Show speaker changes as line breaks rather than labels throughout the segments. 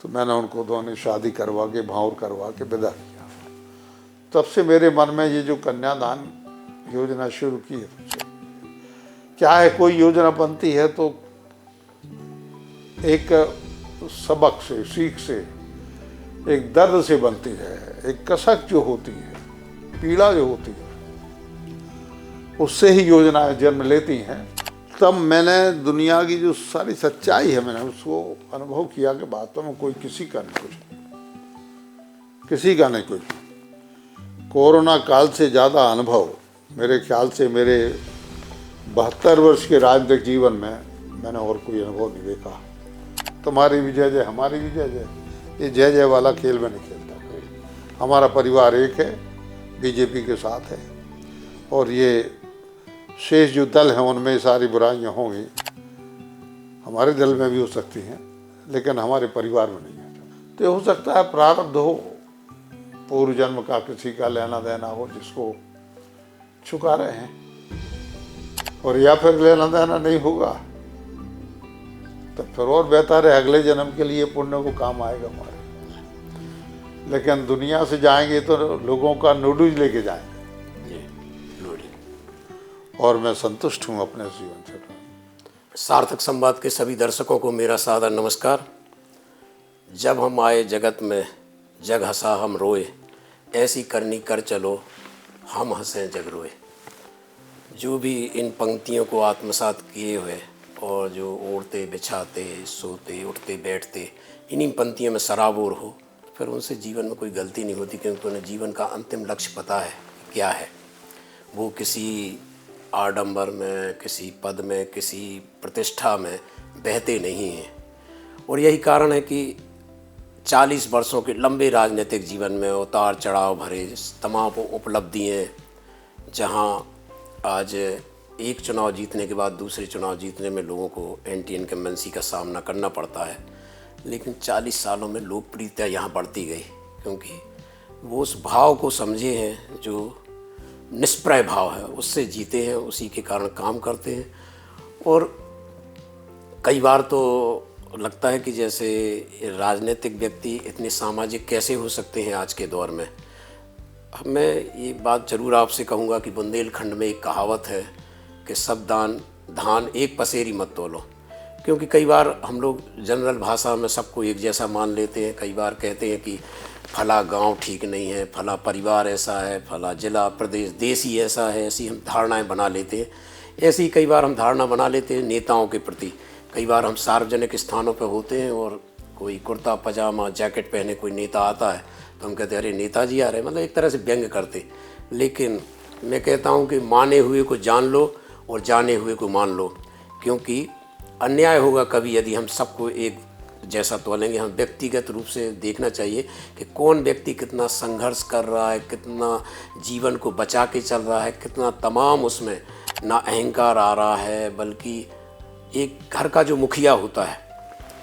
तो मैंने उनको दोनों शादी करवा के भावर करवा के विदा किया। तब से मेरे मन में ये जो कन्यादान योजना शुरू की है, क्या है, कोई योजना बनती है तो एक सबक से, सीख से, एक दर्द से बनती है, एक कसक जो होती है, पीड़ा जो होती है, उससे ही योजनाएं जन्म लेती हैं। तब मैंने दुनिया की जो सारी सच्चाई है, मैंने उसको अनुभव किया कि वास्तव में कोई किसी का नहीं कुछ, किसी का नहीं कुछ। कोरोना काल से ज़्यादा अनुभव मेरे ख्याल से मेरे 72 वर्ष के राजनीतिक जीवन में मैंने और कोई अनुभव नहीं देखा। तुम्हारी भी जय जय, हमारी भी जय जय, ये जय जय वाला खेल में नहीं खेलता कोई। हमारा परिवार एक है, बीजेपी के साथ है, और ये शेष जो दल हैं उनमें सारी बुराइयां होंगी, हमारे दल में भी हो सकती हैं, लेकिन हमारे परिवार में नहीं है। तो हो सकता है प्रारब्ध हो, पूर्व जन्म का किसी का लेना देना हो जिसको चुका रहे हैं, और या फिर लेना देना नहीं होगा तो फिर और बेहतर है, अगले जन्म के लिए पुण्य को काम आएगा हमारे। लेकिन दुनिया से जाएंगे तो लोगों का नूडल्स लेके जाएंगे, और मैं संतुष्ट हूँ अपने जीवन से।
सार्थक संवाद के सभी दर्शकों को मेरा सादर नमस्कार। जब हम आए जगत में जग हंसा हम रोए, ऐसी करनी कर चलो हम हंसें जग रोए। जो भी इन पंक्तियों को आत्मसात किए हुए और जो ओढ़ते बिछाते सोते उठते बैठते इन्हीं पंक्तियों में सराबोर हो, फिर उनसे जीवन में कोई गलती नहीं होती, क्योंकि उन्हें जीवन का अंतिम लक्ष्य पता है क्या है। वो किसी आडंबर में, किसी पद में, किसी प्रतिष्ठा में बहते नहीं हैं। और यही कारण है कि 40 वर्षों के लंबे राजनीतिक जीवन में उतार चढ़ाव भरे तमाम उपलब्धियाँ, जहाँ आज एक चुनाव जीतने के बाद दूसरे चुनाव जीतने में लोगों को एंटी इनकम्बेंसी का सामना करना पड़ता है, लेकिन 40 सालों में लोकप्रियता यहाँ बढ़ती गई, क्योंकि वो उस भाव को समझे हैं जो निष्प्रय भाव है, उससे जीते हैं, उसी के कारण काम करते हैं। और कई बार तो लगता है कि जैसे राजनीतिक व्यक्ति इतने सामाजिक कैसे हो सकते हैं आज के दौर में। मैं ये बात ज़रूर आपसे कहूँगा कि बुंदेलखंड में एक कहावत है कि सब धान एक पसेरी मत तोलो, क्योंकि कई बार हम लोग जनरल भाषा में सबको एक जैसा मान लेते हैं। कई बार कहते हैं कि फला गांव ठीक नहीं है, फला परिवार ऐसा है, फला जिला प्रदेश देश ही ऐसा है, ऐसी हम धारणाएं बना लेते हैं। ऐसी ही कई बार हम धारणा बना लेते हैं नेताओं के प्रति। कई बार हम सार्वजनिक स्थानों पर होते हैं और कोई कुर्ता पजामा जैकेट पहने कोई नेता आता है तो हम कहते हैं अरे नेताजी आ रहे हैं, मतलब एक तरह से व्यंग करते। लेकिन मैं कहता हूँ कि माने हुए को जान लो और जाने हुए को मान लो, क्योंकि अन्याय होगा कभी यदि हम सबको एक जैसा तोलेंगे। हम व्यक्तिगत रूप से देखना चाहिए कि कौन व्यक्ति कितना संघर्ष कर रहा है, कितना जीवन को बचा के चल रहा है, कितना तमाम उसमें ना अहंकार आ रहा है, बल्कि एक घर का जो मुखिया होता है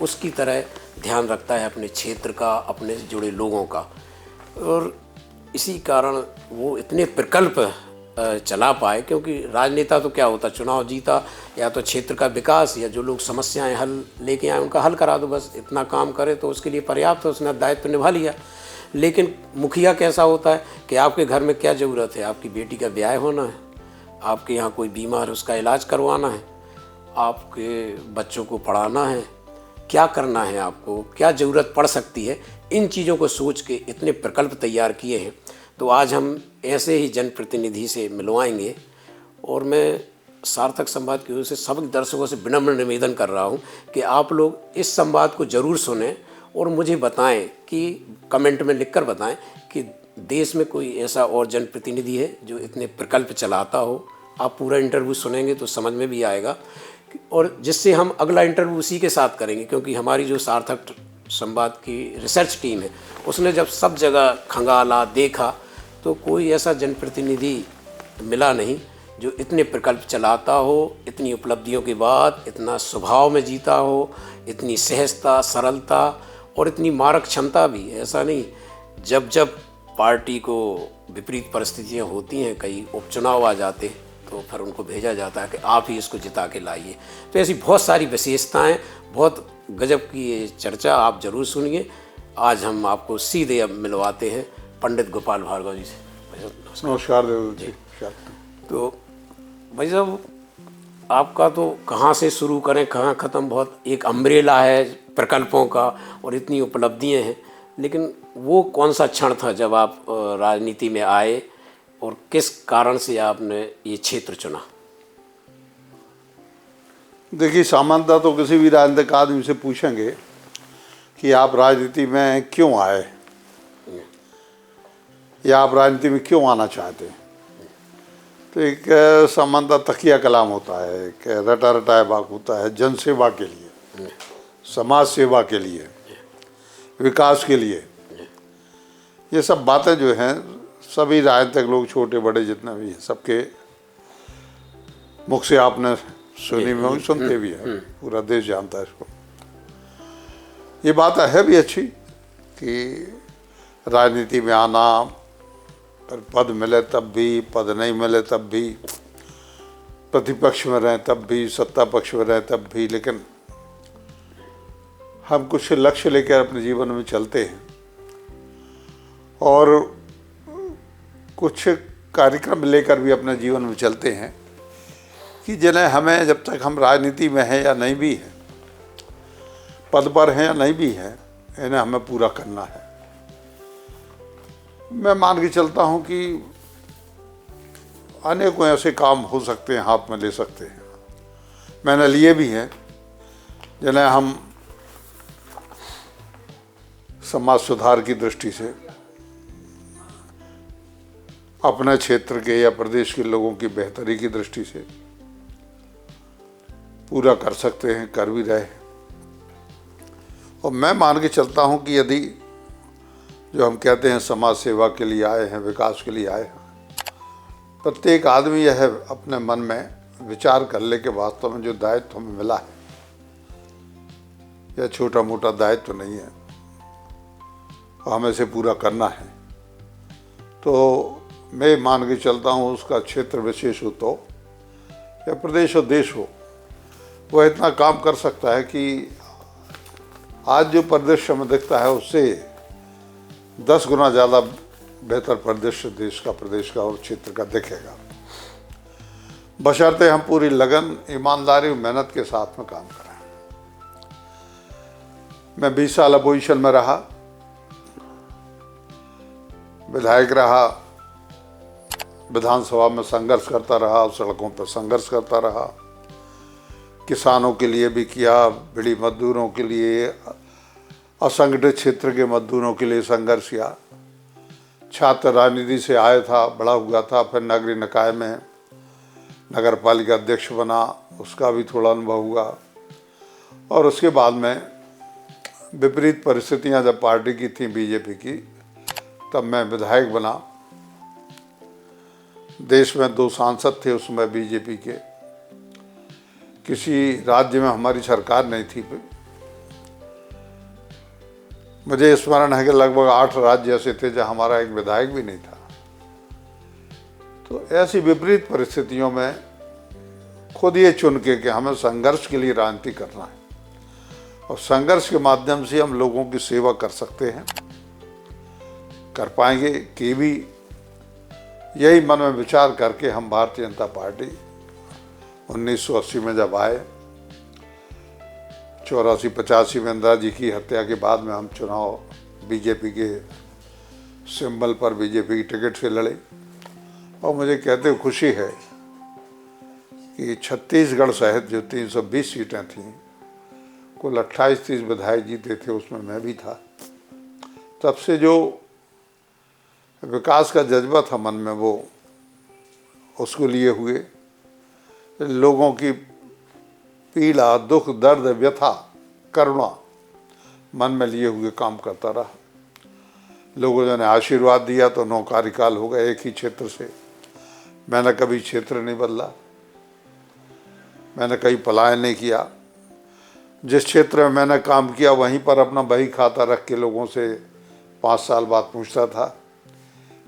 उसकी तरह ध्यान रखता है अपने क्षेत्र का, अपने से जुड़े लोगों का। और इसी कारण वो इतने प्रकल्प चला पाए, क्योंकि राजनेता तो क्या होता, चुनाव जीता या तो क्षेत्र का विकास या जो लोग समस्याएं हल लेके आए उनका हल करा दो, बस इतना काम करे तो उसके लिए पर्याप्त है, उसने दायित्व निभा लिया। लेकिन मुखिया कैसा होता है कि आपके घर में क्या ज़रूरत है, आपकी बेटी का ब्याह होना है, आपके यहाँ कोई बीमार है उसका इलाज करवाना है, आपके बच्चों को पढ़ाना है, क्या करना है आपको, क्या ज़रूरत पड़ सकती है, इन चीज़ों को सोच के इतने प्रकल्प तैयार किए हैं। तो आज हम ऐसे ही जनप्रतिनिधि से मिलवाएंगे। और मैं सार्थक संवाद की ओर से सभी दर्शकों से विनम्र निवेदन कर रहा हूं कि आप लोग इस संवाद को ज़रूर सुनें और मुझे बताएं, कि कमेंट में लिखकर बताएं कि देश में कोई ऐसा और जनप्रतिनिधि है जो इतने प्रकल्प चलाता हो। आप पूरा इंटरव्यू सुनेंगे तो समझ में भी आएगा, और जिससे हम अगला इंटरव्यू उसी के साथ करेंगे, क्योंकि हमारी जो सार्थक संवाद की रिसर्च टीम है उसने जब सब जगह खंगाला देखा तो कोई ऐसा जनप्रतिनिधि मिला नहीं जो इतने प्रकल्प चलाता हो, इतनी उपलब्धियों के बाद इतना स्वभाव में जीता हो, इतनी सहजता, सरलता और इतनी मारक क्षमता भी। ऐसा नहीं, जब जब पार्टी को विपरीत परिस्थितियाँ होती हैं, कई उपचुनाव आ जाते हैं तो फिर उनको भेजा जाता है कि आप ही इसको जिता के लाइए। तो ऐसी बहुत सारी विशेषताएं, बहुत गजब की ये चर्चा, आप जरूर सुनिए। आज हम आपको सीधे अब मिलवाते हैं पंडित गोपाल भार्गव जी से। भाई साहब नमस्कार।
नमस्कार देवदत्त जी।
तो भाई साहब, आपका तो कहाँ से शुरू करें कहाँ ख़त्म, बहुत एक अम्ब्रेला है प्रकल्पों का और इतनी उपलब्धियां हैं, लेकिन वो कौन सा क्षण था जब आप राजनीति में आए और किस कारण से आपने ये क्षेत्र चुना?
देखिए, सामान्यतः तो किसी भी राजनीतिक आदमी से पूछेंगे कि आप राजनीति में क्यों आए या आप राजनीति में क्यों आना चाहते हैं, तो एक सामान्यतः तकिया कलाम होता है, एक रटा रटाया वाक होता है जनसेवा के लिए, समाज सेवा के लिए, विकास के लिए। ये सब बातें जो हैं सभी राजनीतिक लोग, छोटे बड़े जितने भी हैं, सबके मुख से आपने सुनी भी होगी, सुनते भी हैं, पूरा देश जानता है इसको। ये बात है भी अच्छी कि राजनीति में आना, पर पद मिले तब भी, पद नहीं मिले तब भी, प्रतिपक्ष में रहें तब भी, सत्ता पक्ष में रहें तब भी, लेकिन हम कुछ लक्ष्य लेकर अपने जीवन में चलते हैं और कुछ कार्यक्रम लेकर भी अपने जीवन में चलते हैं कि जिन्हें हमें, जब तक हम राजनीति में हैं या नहीं भी हैं, पद पर हैं या नहीं भी हैं, इन्हें हमें पूरा करना है। मैं मान के चलता हूं कि अनेकों ऐसे काम हो सकते हैं, हाथ में ले सकते हैं, मैंने लिए भी हैं, जिन्हें हम समाज सुधार की दृष्टि से अपने क्षेत्र के या प्रदेश के लोगों की बेहतरी की दृष्टि से पूरा कर सकते हैं, कर भी रहे। और मैं मान के चलता हूं कि यदि जो हम कहते हैं समाज सेवा के लिए आए हैं, विकास के लिए आए हैं, प्रत्येक आदमी यह अपने मन में विचार कर ले कि वास्तव में जो दायित्व हमें मिला है, यह छोटा मोटा दायित्व तो नहीं है और हमें इसे पूरा करना है, तो मैं मान के चलता हूँ उसका क्षेत्र विशेष हो तो या प्रदेश और देश हो, वह इतना काम कर सकता है कि आज जो परिदृश्य हमें दिखता है उससे 10 गुना ज़्यादा बेहतर परिदृश्य देश का, प्रदेश का और क्षेत्र का दिखेगा, बशर्ते हम पूरी लगन, ईमानदारी और मेहनत के साथ में काम करें। मैं 20 साल अपोजिशन में रहा, विधायक रहा, विधानसभा में संघर्ष करता रहा, सड़कों पर संघर्ष करता रहा, किसानों के लिए भी किया, बीड़ी मजदूरों के लिए, असंगठित क्षेत्र के मजदूरों के लिए संघर्ष किया, छात्र राजनीति से आया था, बड़ा हुआ था, फिर नगरीय निकाय में नगर पालिका अध्यक्ष बना, उसका भी थोड़ा अनुभव हुआ, और उसके बाद में विपरीत परिस्थितियां जब पार्टी की थी, बीजेपी की, तब मैं विधायक बना। देश में 2 सांसद थे उसमें बीजेपी के, किसी राज्य में हमारी सरकार नहीं थी। मुझे स्मरण है कि लगभग 8 राज्य ऐसे थे जहां हमारा एक विधायक भी नहीं था। तो ऐसी विपरीत परिस्थितियों में खुद ये चुन के कि हमें संघर्ष के लिए राजनीति करना है और संघर्ष के माध्यम से हम लोगों की सेवा कर सकते हैं, कर पाएंगे कि भी, यही मन में विचार करके हम भारतीय जनता पार्टी 1980 में जब आए, 84-85 में इंदिरा जी की हत्या के बाद में हम चुनाव बीजेपी के सिंबल पर, बीजेपी की टिकट से लड़े, और मुझे कहते हुए खुशी है कि छत्तीसगढ़ सहित जो 320 सीटें थीं, कुल 28-30 विधायक जीते थे, उसमें मैं भी था। तब से जो विकास का जज्बा था मन में, वो उसको लिए हुए लोगों की पीड़ा, दुख, दर्द, व्यथा, करुणा मन में लिए हुए काम करता रहा। लोगों ने आशीर्वाद दिया तो 9 कार्यकाल हो गए एक ही क्षेत्र से। मैंने कभी क्षेत्र नहीं बदला, मैंने कहीं पलायन नहीं किया। जिस क्षेत्र में मैंने काम किया वहीं पर अपना बही खाता रख के लोगों से 5 साल बाद पूछता था,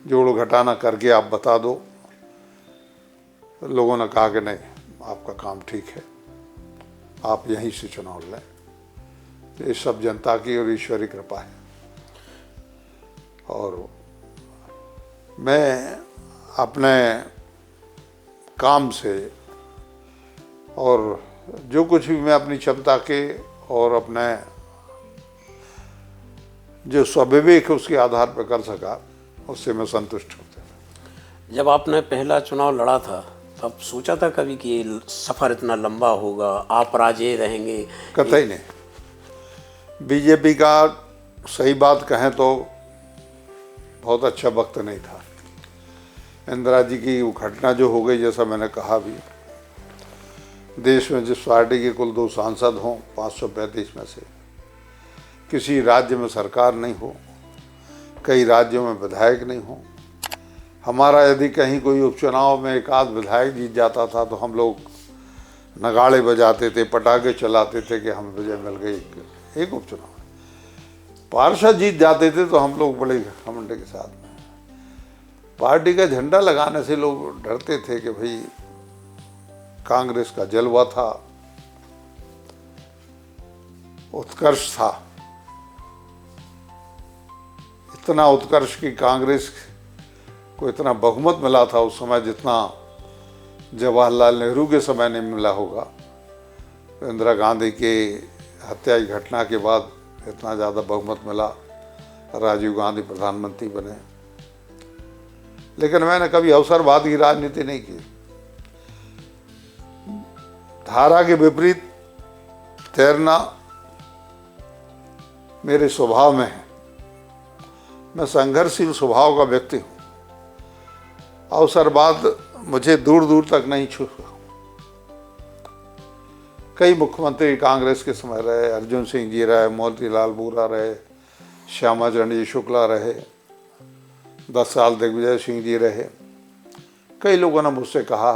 जोड़ घटाना करके आप बता दो। लोगों ने कहा कि नहीं, आपका काम ठीक है, आप यहीं से चुनाव लें। ये सब जनता की और ईश्वरी कृपा है। और मैं अपने काम से और जो कुछ भी मैं अपनी क्षमता के और अपने जो स्वविवेक है उसके आधार पर कर सका, उससे मैं संतुष्ट हूँ।
जब आपने पहला चुनाव लड़ा था तब सोचा था कभी कि ये सफ़र इतना लंबा होगा, आप राजे रहेंगे?
कतई नहीं। बीजेपी का सही बात कहें तो बहुत अच्छा वक्त नहीं था। इंदिरा जी की वो घटना जो हो गई, जैसा मैंने कहा भी, देश में जिस पार्टी के कुल 2 सांसद हों 535 में से, किसी राज्य में सरकार नहीं हो, कई राज्यों में विधायक नहीं हो। हमारा यदि कहीं कोई उपचुनाव में एक आध विधायक जीत जाता था तो हम लोग नगाड़े बजाते थे, पटाखे चलाते थे कि हमें विजय मिल गई। एक उपचुनाव पार्षद जीत जाते थे तो हम लोग बड़े घमंड के साथ में, पार्टी का झंडा लगाने से लोग डरते थे कि भाई कांग्रेस का जलवा था, उत्कर्ष था, इतना उत्कर्ष की कांग्रेस को इतना बहुमत मिला था उस समय जितना जवाहरलाल नेहरू के समय नहीं मिला होगा। इंदिरा गांधी के हत्या की घटना के बाद इतना ज़्यादा बहुमत मिला, राजीव गांधी प्रधानमंत्री बने। लेकिन मैंने कभी अवसरवाद की राजनीति नहीं की। धारा के विपरीत तैरना मेरे स्वभाव में है। मैं संघर्षशील स्वभाव का व्यक्ति हूँ। अवसरवाद मुझे दूर दूर तक नहीं छूता। कई मुख्यमंत्री कांग्रेस के समय रहे, अर्जुन सिंह जी रहे, मोतीलाल वोरा रहे, श्यामा चरण जी शुक्ला रहे, 10 साल दिग्विजय सिंह जी रहे। कई लोगों ने मुझसे कहा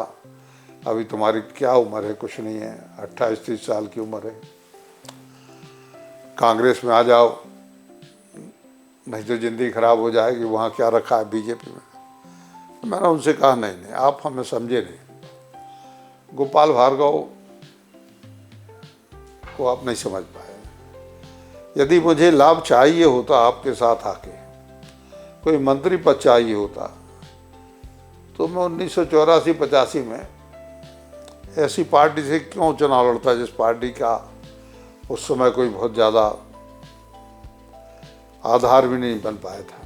अभी तुम्हारी क्या उम्र है, कुछ नहीं है, 28-30 साल की उम्र है, कांग्रेस में आ जाओ, नहीं तो जिंदगी खराब हो जाएगी, वहाँ क्या रखा है बीजेपी में। मैंने उनसे कहा नहीं नहीं, आप हमें समझे नहीं। गोपाल भार्गव को आप नहीं समझ पाए। यदि मुझे लाभ चाहिए होता आपके साथ आके, कोई मंत्री पद चाहिए होता, तो मैं 1984-85 में ऐसी पार्टी से क्यों चुनाव लड़ता जिस पार्टी का उस समय कोई बहुत ज़्यादा आधार भी नहीं बन पाया था।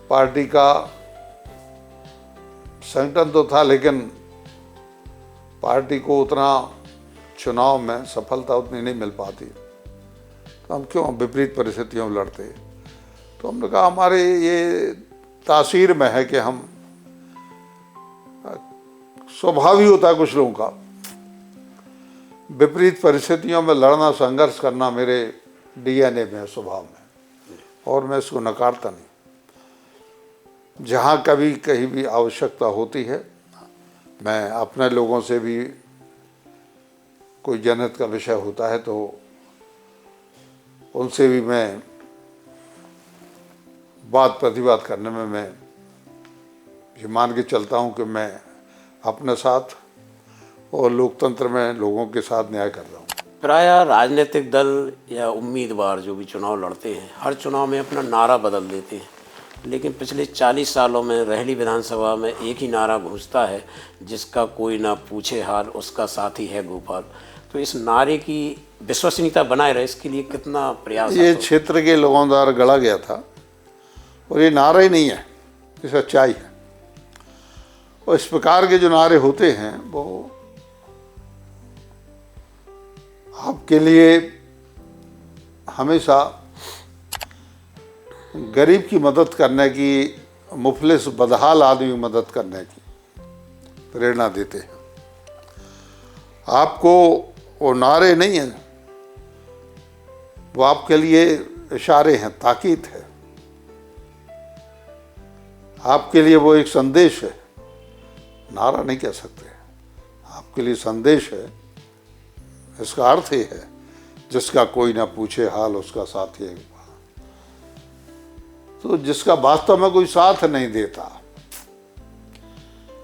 पार्टी का संगठन तो था, लेकिन पार्टी को उतना चुनाव में सफलता उतनी नहीं मिल पाती, तो हम क्यों विपरीत परिस्थितियों में लड़ते। तो हमने कहा हमारे ये तासीर में है कि हम, स्वभाव ही होता है कुछ लोगों का, विपरीत परिस्थितियों में लड़ना, संघर्ष करना मेरे डीएनए में है, स्वभाव में, और मैं इसको नकारता नहीं। जहाँ कभी कहीं भी आवश्यकता होती है, मैं अपने लोगों से भी, कोई जनहित का विषय होता है तो उनसे भी मैं बात प्रतिबाद करने में मैं ये मान के चलता हूँ कि मैं अपने साथ और लोकतंत्र में लोगों के साथ न्याय कर रहा हूँ।
प्रायः राजनीतिक दल या उम्मीदवार जो भी चुनाव लड़ते हैं, हर चुनाव में अपना नारा बदल देते हैं, लेकिन पिछले 40 सालों में रहली विधानसभा में एक ही नारा गूंजता है, जिसका कोई ना पूछे हाल उसका साथी है गोपाल। तो इस नारे की विश्वसनीयता बनाए रहे, इसके लिए कितना प्रयास?
ये क्षेत्र के लोगों द्वारा गढ़ा गया था, और ये नारा ही नहीं है, ये सच्चाई है। और इस प्रकार के जो नारे होते हैं वो आपके लिए हमेशा गरीब की मदद करने की, मुफलिस बदहाल आदमी की मदद करने की प्रेरणा देते हैं। आपको वो नारे नहीं हैं, वो आपके लिए इशारे हैं, ताकीद है, आपके लिए वो एक संदेश है। नारा नहीं कह सकते, आपके लिए संदेश है। इसका अर्थ ये है, जिसका कोई ना पूछे हाल उसका साथी है। तो जिसका वास्तव में कोई साथ नहीं देता,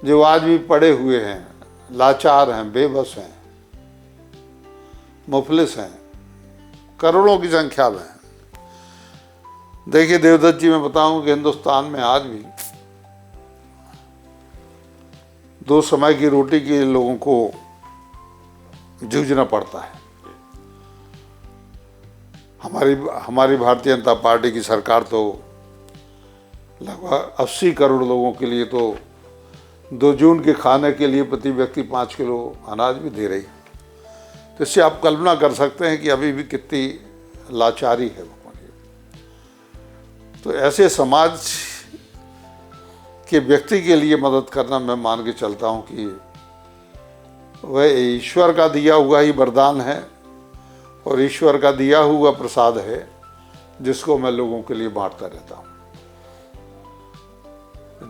जो आज भी पड़े हुए हैं, लाचार हैं, बेबस हैं, मुफलिस हैं, करोड़ों की संख्या में है। देखिए देवदत्त जी, मैं बताऊं कि हिंदुस्तान में आज भी 2 समय की रोटी के लोगों को जूझना पड़ता है। हमारी भारतीय जनता पार्टी की सरकार तो लगभग 80 करोड़ लोगों के लिए तो 2 जून के खाने के लिए प्रति व्यक्ति 5 किलो अनाज भी दे रही है। तो इससे आप कल्पना कर सकते हैं कि अभी भी कितनी लाचारी है। तो ऐसे समाज के व्यक्ति के लिए मदद करना, मैं मान के चलता हूँ कि वह ईश्वर का दिया हुआ ही वरदान है और ईश्वर का दिया हुआ प्रसाद है, जिसको मैं लोगों के लिए बांटता रहता हूँ।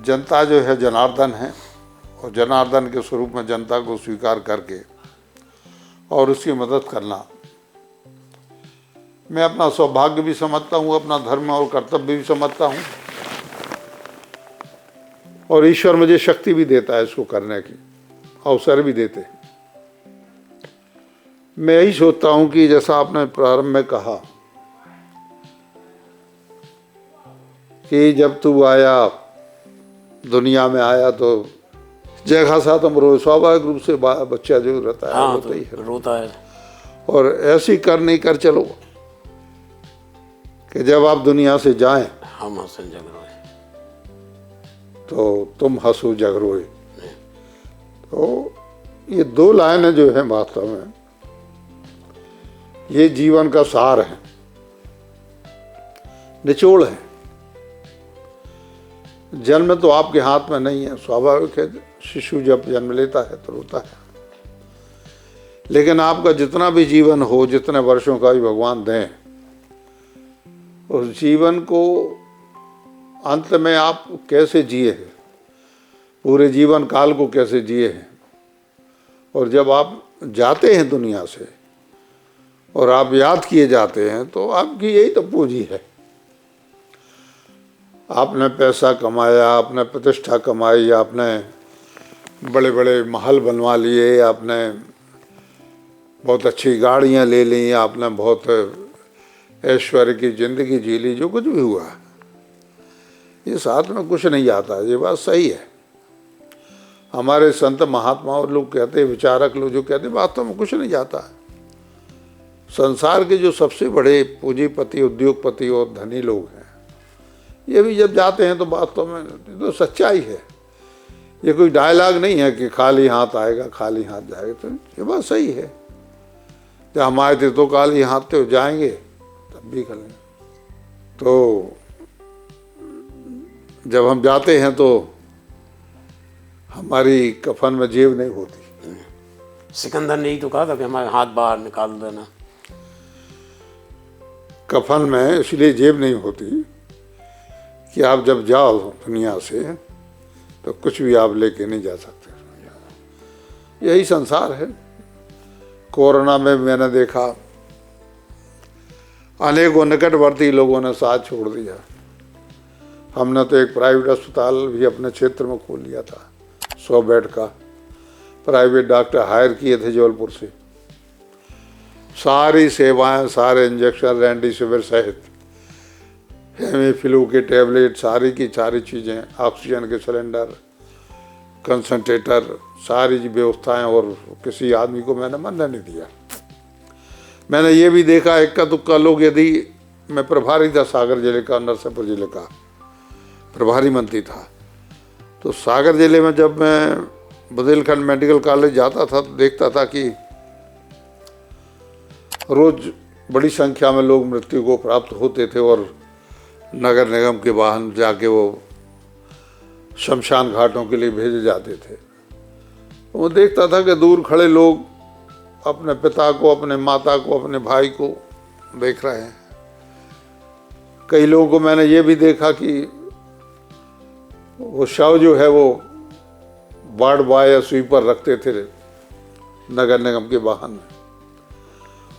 जनता जो है जनार्दन है, और जनार्दन के स्वरूप में जनता को स्वीकार करके और उसकी मदद करना मैं अपना सौभाग्य भी समझता हूँ, अपना धर्म और कर्तव्य भी समझता हूँ, और ईश्वर मुझे शक्ति भी देता है इसको करने की, अवसर भी देते। मैं यही सोचता हूँ कि जैसा आपने प्रारंभ में कहा कि जब तू आया, दुनिया में आया तो जगह सा तुम रो, स्वाभाविक रूप से बच्चा जो रहता है रोता ही है,
रोता है।
और ऐसी कर नहीं कर चलो कि जब आप दुनिया से जाएं
हम हंसन जग रोए,
तो तुम हंसो जग रोए। तो ये 2 लाइनें जो है वास्तव में ये जीवन का सार है, निचोड़ है। जन्म तो आपके हाथ में नहीं है, स्वाभाविक है, शिशु जब जन्म लेता है तो रोता है, लेकिन आपका जितना भी जीवन हो, जितने वर्षों का भी भगवान दें, उस जीवन को अंत में आप कैसे जिए हैं, पूरे जीवन काल को कैसे जिए हैं, और जब आप जाते हैं दुनिया से और आप याद किए जाते हैं, तो आपकी यही तो पूंजी है। आपने पैसा कमाया, आपने प्रतिष्ठा कमाई, आपने बड़े बड़े महल बनवा लिए, आपने बहुत अच्छी गाड़ियां ले ली, आपने बहुत ऐश्वर्य की जिंदगी जी ली, जो कुछ भी हुआ ये साथ में कुछ नहीं आता, ये बात सही है। हमारे संत महात्मा और लोग कहते, विचारक लोग जो कहते, वास्तव में कुछ नहीं जाता है। संसार के जो सबसे बड़े पूंजीपति, उद्योगपति और धनी लोग हैं, ये भी जब जाते हैं तो वास्तव में तो सच्चाई है। ये कोई डायलॉग नहीं है कि खाली हाथ आएगा खाली हाथ जाएगा, तो ये बात सही है। जब हम आए थे तो खाली हाथ थे, जाएंगे तब भी खाली। तो जब हम जाते हैं तो हमारी कफन में जेब नहीं होती।
सिकंदर ने ही तो कहा था कि हमारे हाथ बाहर निकाल देना।
कफन में इसलिए जेब नहीं होती कि आप जब जाओ दुनिया से तो कुछ भी आप लेके नहीं जा सकते। यही संसार है। कोरोना में मैंने देखा अनेकों निकटवर्ती लोगों ने साथ छोड़ दिया। हमने तो एक प्राइवेट अस्पताल भी अपने क्षेत्र में खोल लिया था, 100 बेड का। प्राइवेट डॉक्टर हायर किए थे जबलपुर से। सारी सेवाएं, सारे इंजेक्शन, रेमडेसिविर सहित हेमीफ्लू के टैबलेट, सारी की सारी चीज़ें, ऑक्सीजन के सिलेंडर, कंसंट्रेटर, सारी व्यवस्थाएं, और किसी आदमी को मैंने मना नहीं दिया। मैंने ये भी देखा इक्का दुक्का लोग, यदि मैं प्रभारी था सागर जिले का, नरसिंहपुर जिले का प्रभारी मंत्री था, तो सागर जिले में जब मैं बुंदेलखंड मेडिकल कॉलेज जाता था तो देखता था कि रोज बड़ी संख्या में लोग मृत्यु को प्राप्त होते थे और नगर निगम के वाहन जाके वो शमशान घाटों के लिए भेजे जाते थे। तो वो देखता था कि दूर खड़े लोग अपने पिता को, अपने माता को, अपने भाई को देख रहे हैं। कई लोगों को मैंने ये भी देखा कि वो शव जो है वो वार्ड बॉय या स्वीपर रखते थे नगर निगम के वाहन में,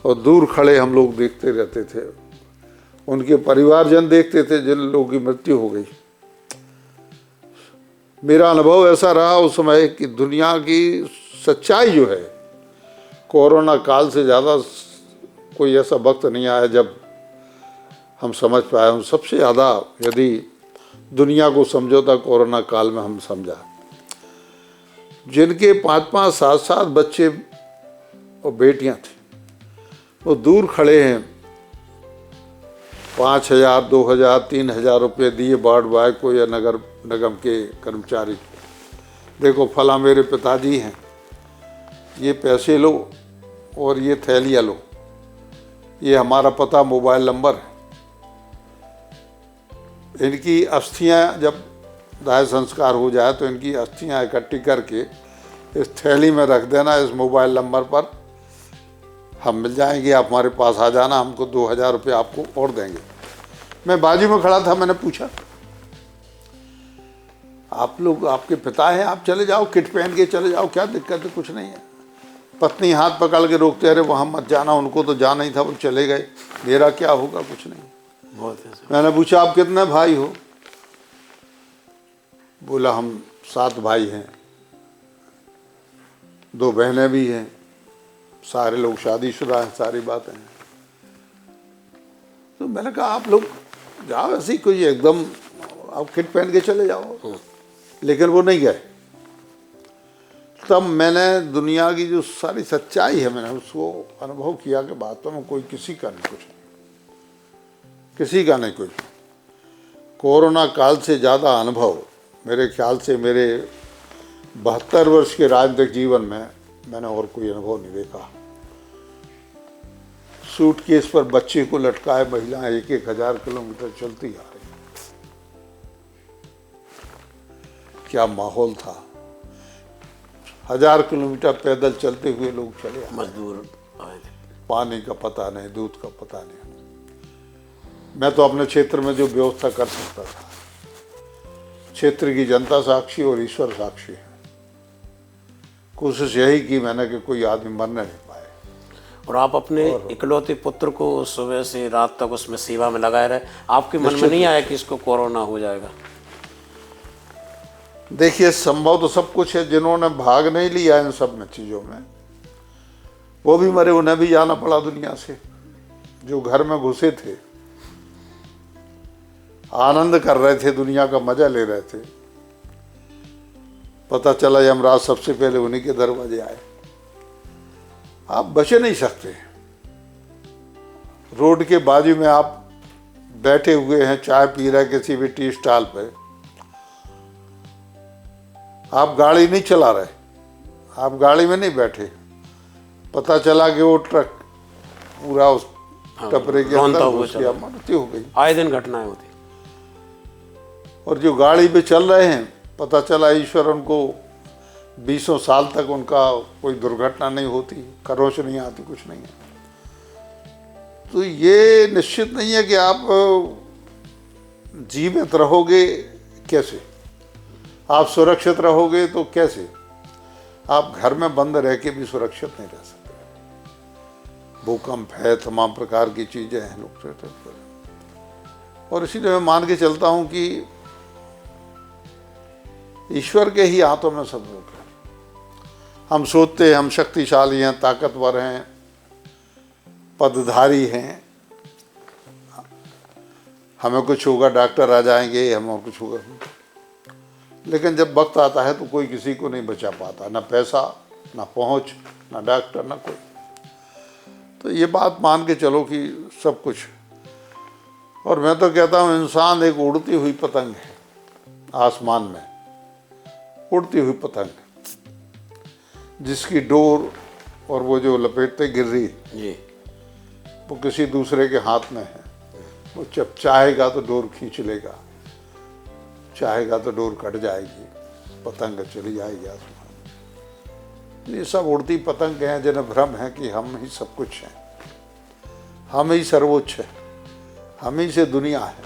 और दूर खड़े हम लोग देखते रहते थे। उनके परिवारजन देखते थे जिन लोगों की मृत्यु हो गई। मेरा अनुभव ऐसा रहा उस समय कि दुनिया की सच्चाई जो है कोरोना काल से ज़्यादा कोई ऐसा वक्त नहीं आया जब हम समझ पाए। हम सबसे ज़्यादा यदि दुनिया को समझो तो कोरोना काल में हम समझा। जिनके 5-5, 7-7 बच्चे और बेटियां थी, वो दूर खड़े हैं, 5,000, 2,000, 3,000 रुपये दिए वार्ड बॉय को या नगर निगम के कर्मचारी को। देखो फला मेरे पिताजी हैं, ये पैसे लो और ये थैलियाँ लो, ये हमारा पता, मोबाइल नंबर है। इनकी अस्थियां जब दाह संस्कार हो जाए तो इनकी अस्थियां इकट्ठी करके इस थैली में रख देना, इस मोबाइल नंबर पर हम मिल जाएंगे, आप हमारे पास आ जाना, हमको 2,000 रुपये आपको और देंगे। मैं बाजू में खड़ा था, मैंने पूछा आप लोग, आपके पिता हैं, आप चले जाओ, किट पहन के चले जाओ, क्या दिक्कत है? कुछ नहीं है। पत्नी हाथ पकड़ के रोकते, अरे वहाँ मत जाना, उनको तो जाना ही था, वो चले गए, मेरा क्या होगा? कुछ नहीं। मैंने पूछा आप कितने भाई हो? बोला हम 7 भाई हैं, 2 बहनें भी हैं, सारे लोग शादीशुदा हैं, सारी बातें हैं। तो मैंने कहा आप लोग जाओ, ऐसे ही कोई एकदम आप किट पहन के चले जाओ। लेकिन वो नहीं गए। तब मैंने दुनिया की जो सारी सच्चाई है, मैंने उसको अनुभव किया कि बातों में कोई किसी का नहीं, कुछ नहीं, किसी का नहीं कुछ। कोरोना काल से ज़्यादा अनुभव मेरे ख्याल से मेरे 72 वर्ष के राजनीतिक जीवन में मैंने और कोई अनुभव नहीं देखा। सूटकेस पर बच्चे को लटकाए महिलाएं 1,000 किलोमीटर चलती आ रही। क्या माहौल था। 1000 किलोमीटर पैदल चलते हुए लोग चले आए।
मजदूर आए थे।
पानी का पता नहीं, दूध का पता नहीं। मैं तो अपने क्षेत्र में जो व्यवस्था कर सकता था, क्षेत्र की जनता साक्षी और ईश्वर साक्षी है, कोशिश यही की मैंने कि कोई आदमी मरने नहीं पाए।
और आप अपने इकलौते पुत्र को सुबह से रात तक उसमें सेवा में लगाए रहे, आपके मन में नहीं आया कि इसको कोरोना हो जाएगा?
देखिए संभव तो सब कुछ है। जिन्होंने भाग नहीं लिया इन सब में चीज़ों में, वो भी मरे, उन्हें भी जाना पड़ा दुनिया से। जो घर में घुसे थे, आनंद कर रहे थे, दुनिया का मजा ले रहे थे, पता चला यमराज सबसे पहले उन्हीं के दरवाजे आए। आप बचे नहीं सकते। रोड के बाजू में आप बैठे हुए हैं, चाय पी रहे किसी भी टी स्टॉल पे, आप गाड़ी नहीं चला रहे, आप गाड़ी में नहीं बैठे, पता चला कि वो ट्रक पूरा उस टपरे के अंदर घुस गया, मृत्यु हो गई।
आए दिन घटनाएं होती।
और जो गाड़ी पे चल रहे हैं, पता चला ईश्वर उनको 20 साल तक उनका कोई दुर्घटना नहीं होती, खरोच नहीं आती, कुछ नहीं है। तो ये निश्चित नहीं है कि आप जीवित रहोगे कैसे, आप सुरक्षित रहोगे तो कैसे। आप घर में बंद रह के भी सुरक्षित नहीं रह सकते। भूकंप है, तमाम प्रकार की चीज़ें हैं, और इसीलिए मैं मान के चलता हूँ कि ईश्वर के ही हाथों में सब लोग है। हम सोचते हैं हम शक्तिशाली हैं, ताकतवर हैं, पदधारी हैं, हमें कुछ होगा, डॉक्टर आ जाएंगे, हमें कुछ होगा। लेकिन जब वक्त आता है तो कोई किसी को नहीं बचा पाता, ना पैसा, ना पहुंच, ना डॉक्टर, ना कोई। तो ये बात मान के चलो कि सब कुछ। और मैं तो कहता हूँ इंसान एक उड़ती हुई पतंग है, आसमान में उड़ती हुई पतंग, जिसकी डोर और वो जो लपेटते गिर रही
जी,
वो किसी दूसरे के हाथ में है। वो जब चाहेगा तो डोर खींच लेगा, चाहेगा तो डोर कट जाएगी, पतंग चली जाएगी आसमान। ये सब उड़ती पतंग हैं जिन्हें भ्रम है कि हम ही सब कुछ हैं, हम ही सर्वोच्च है, हम ही से दुनिया है,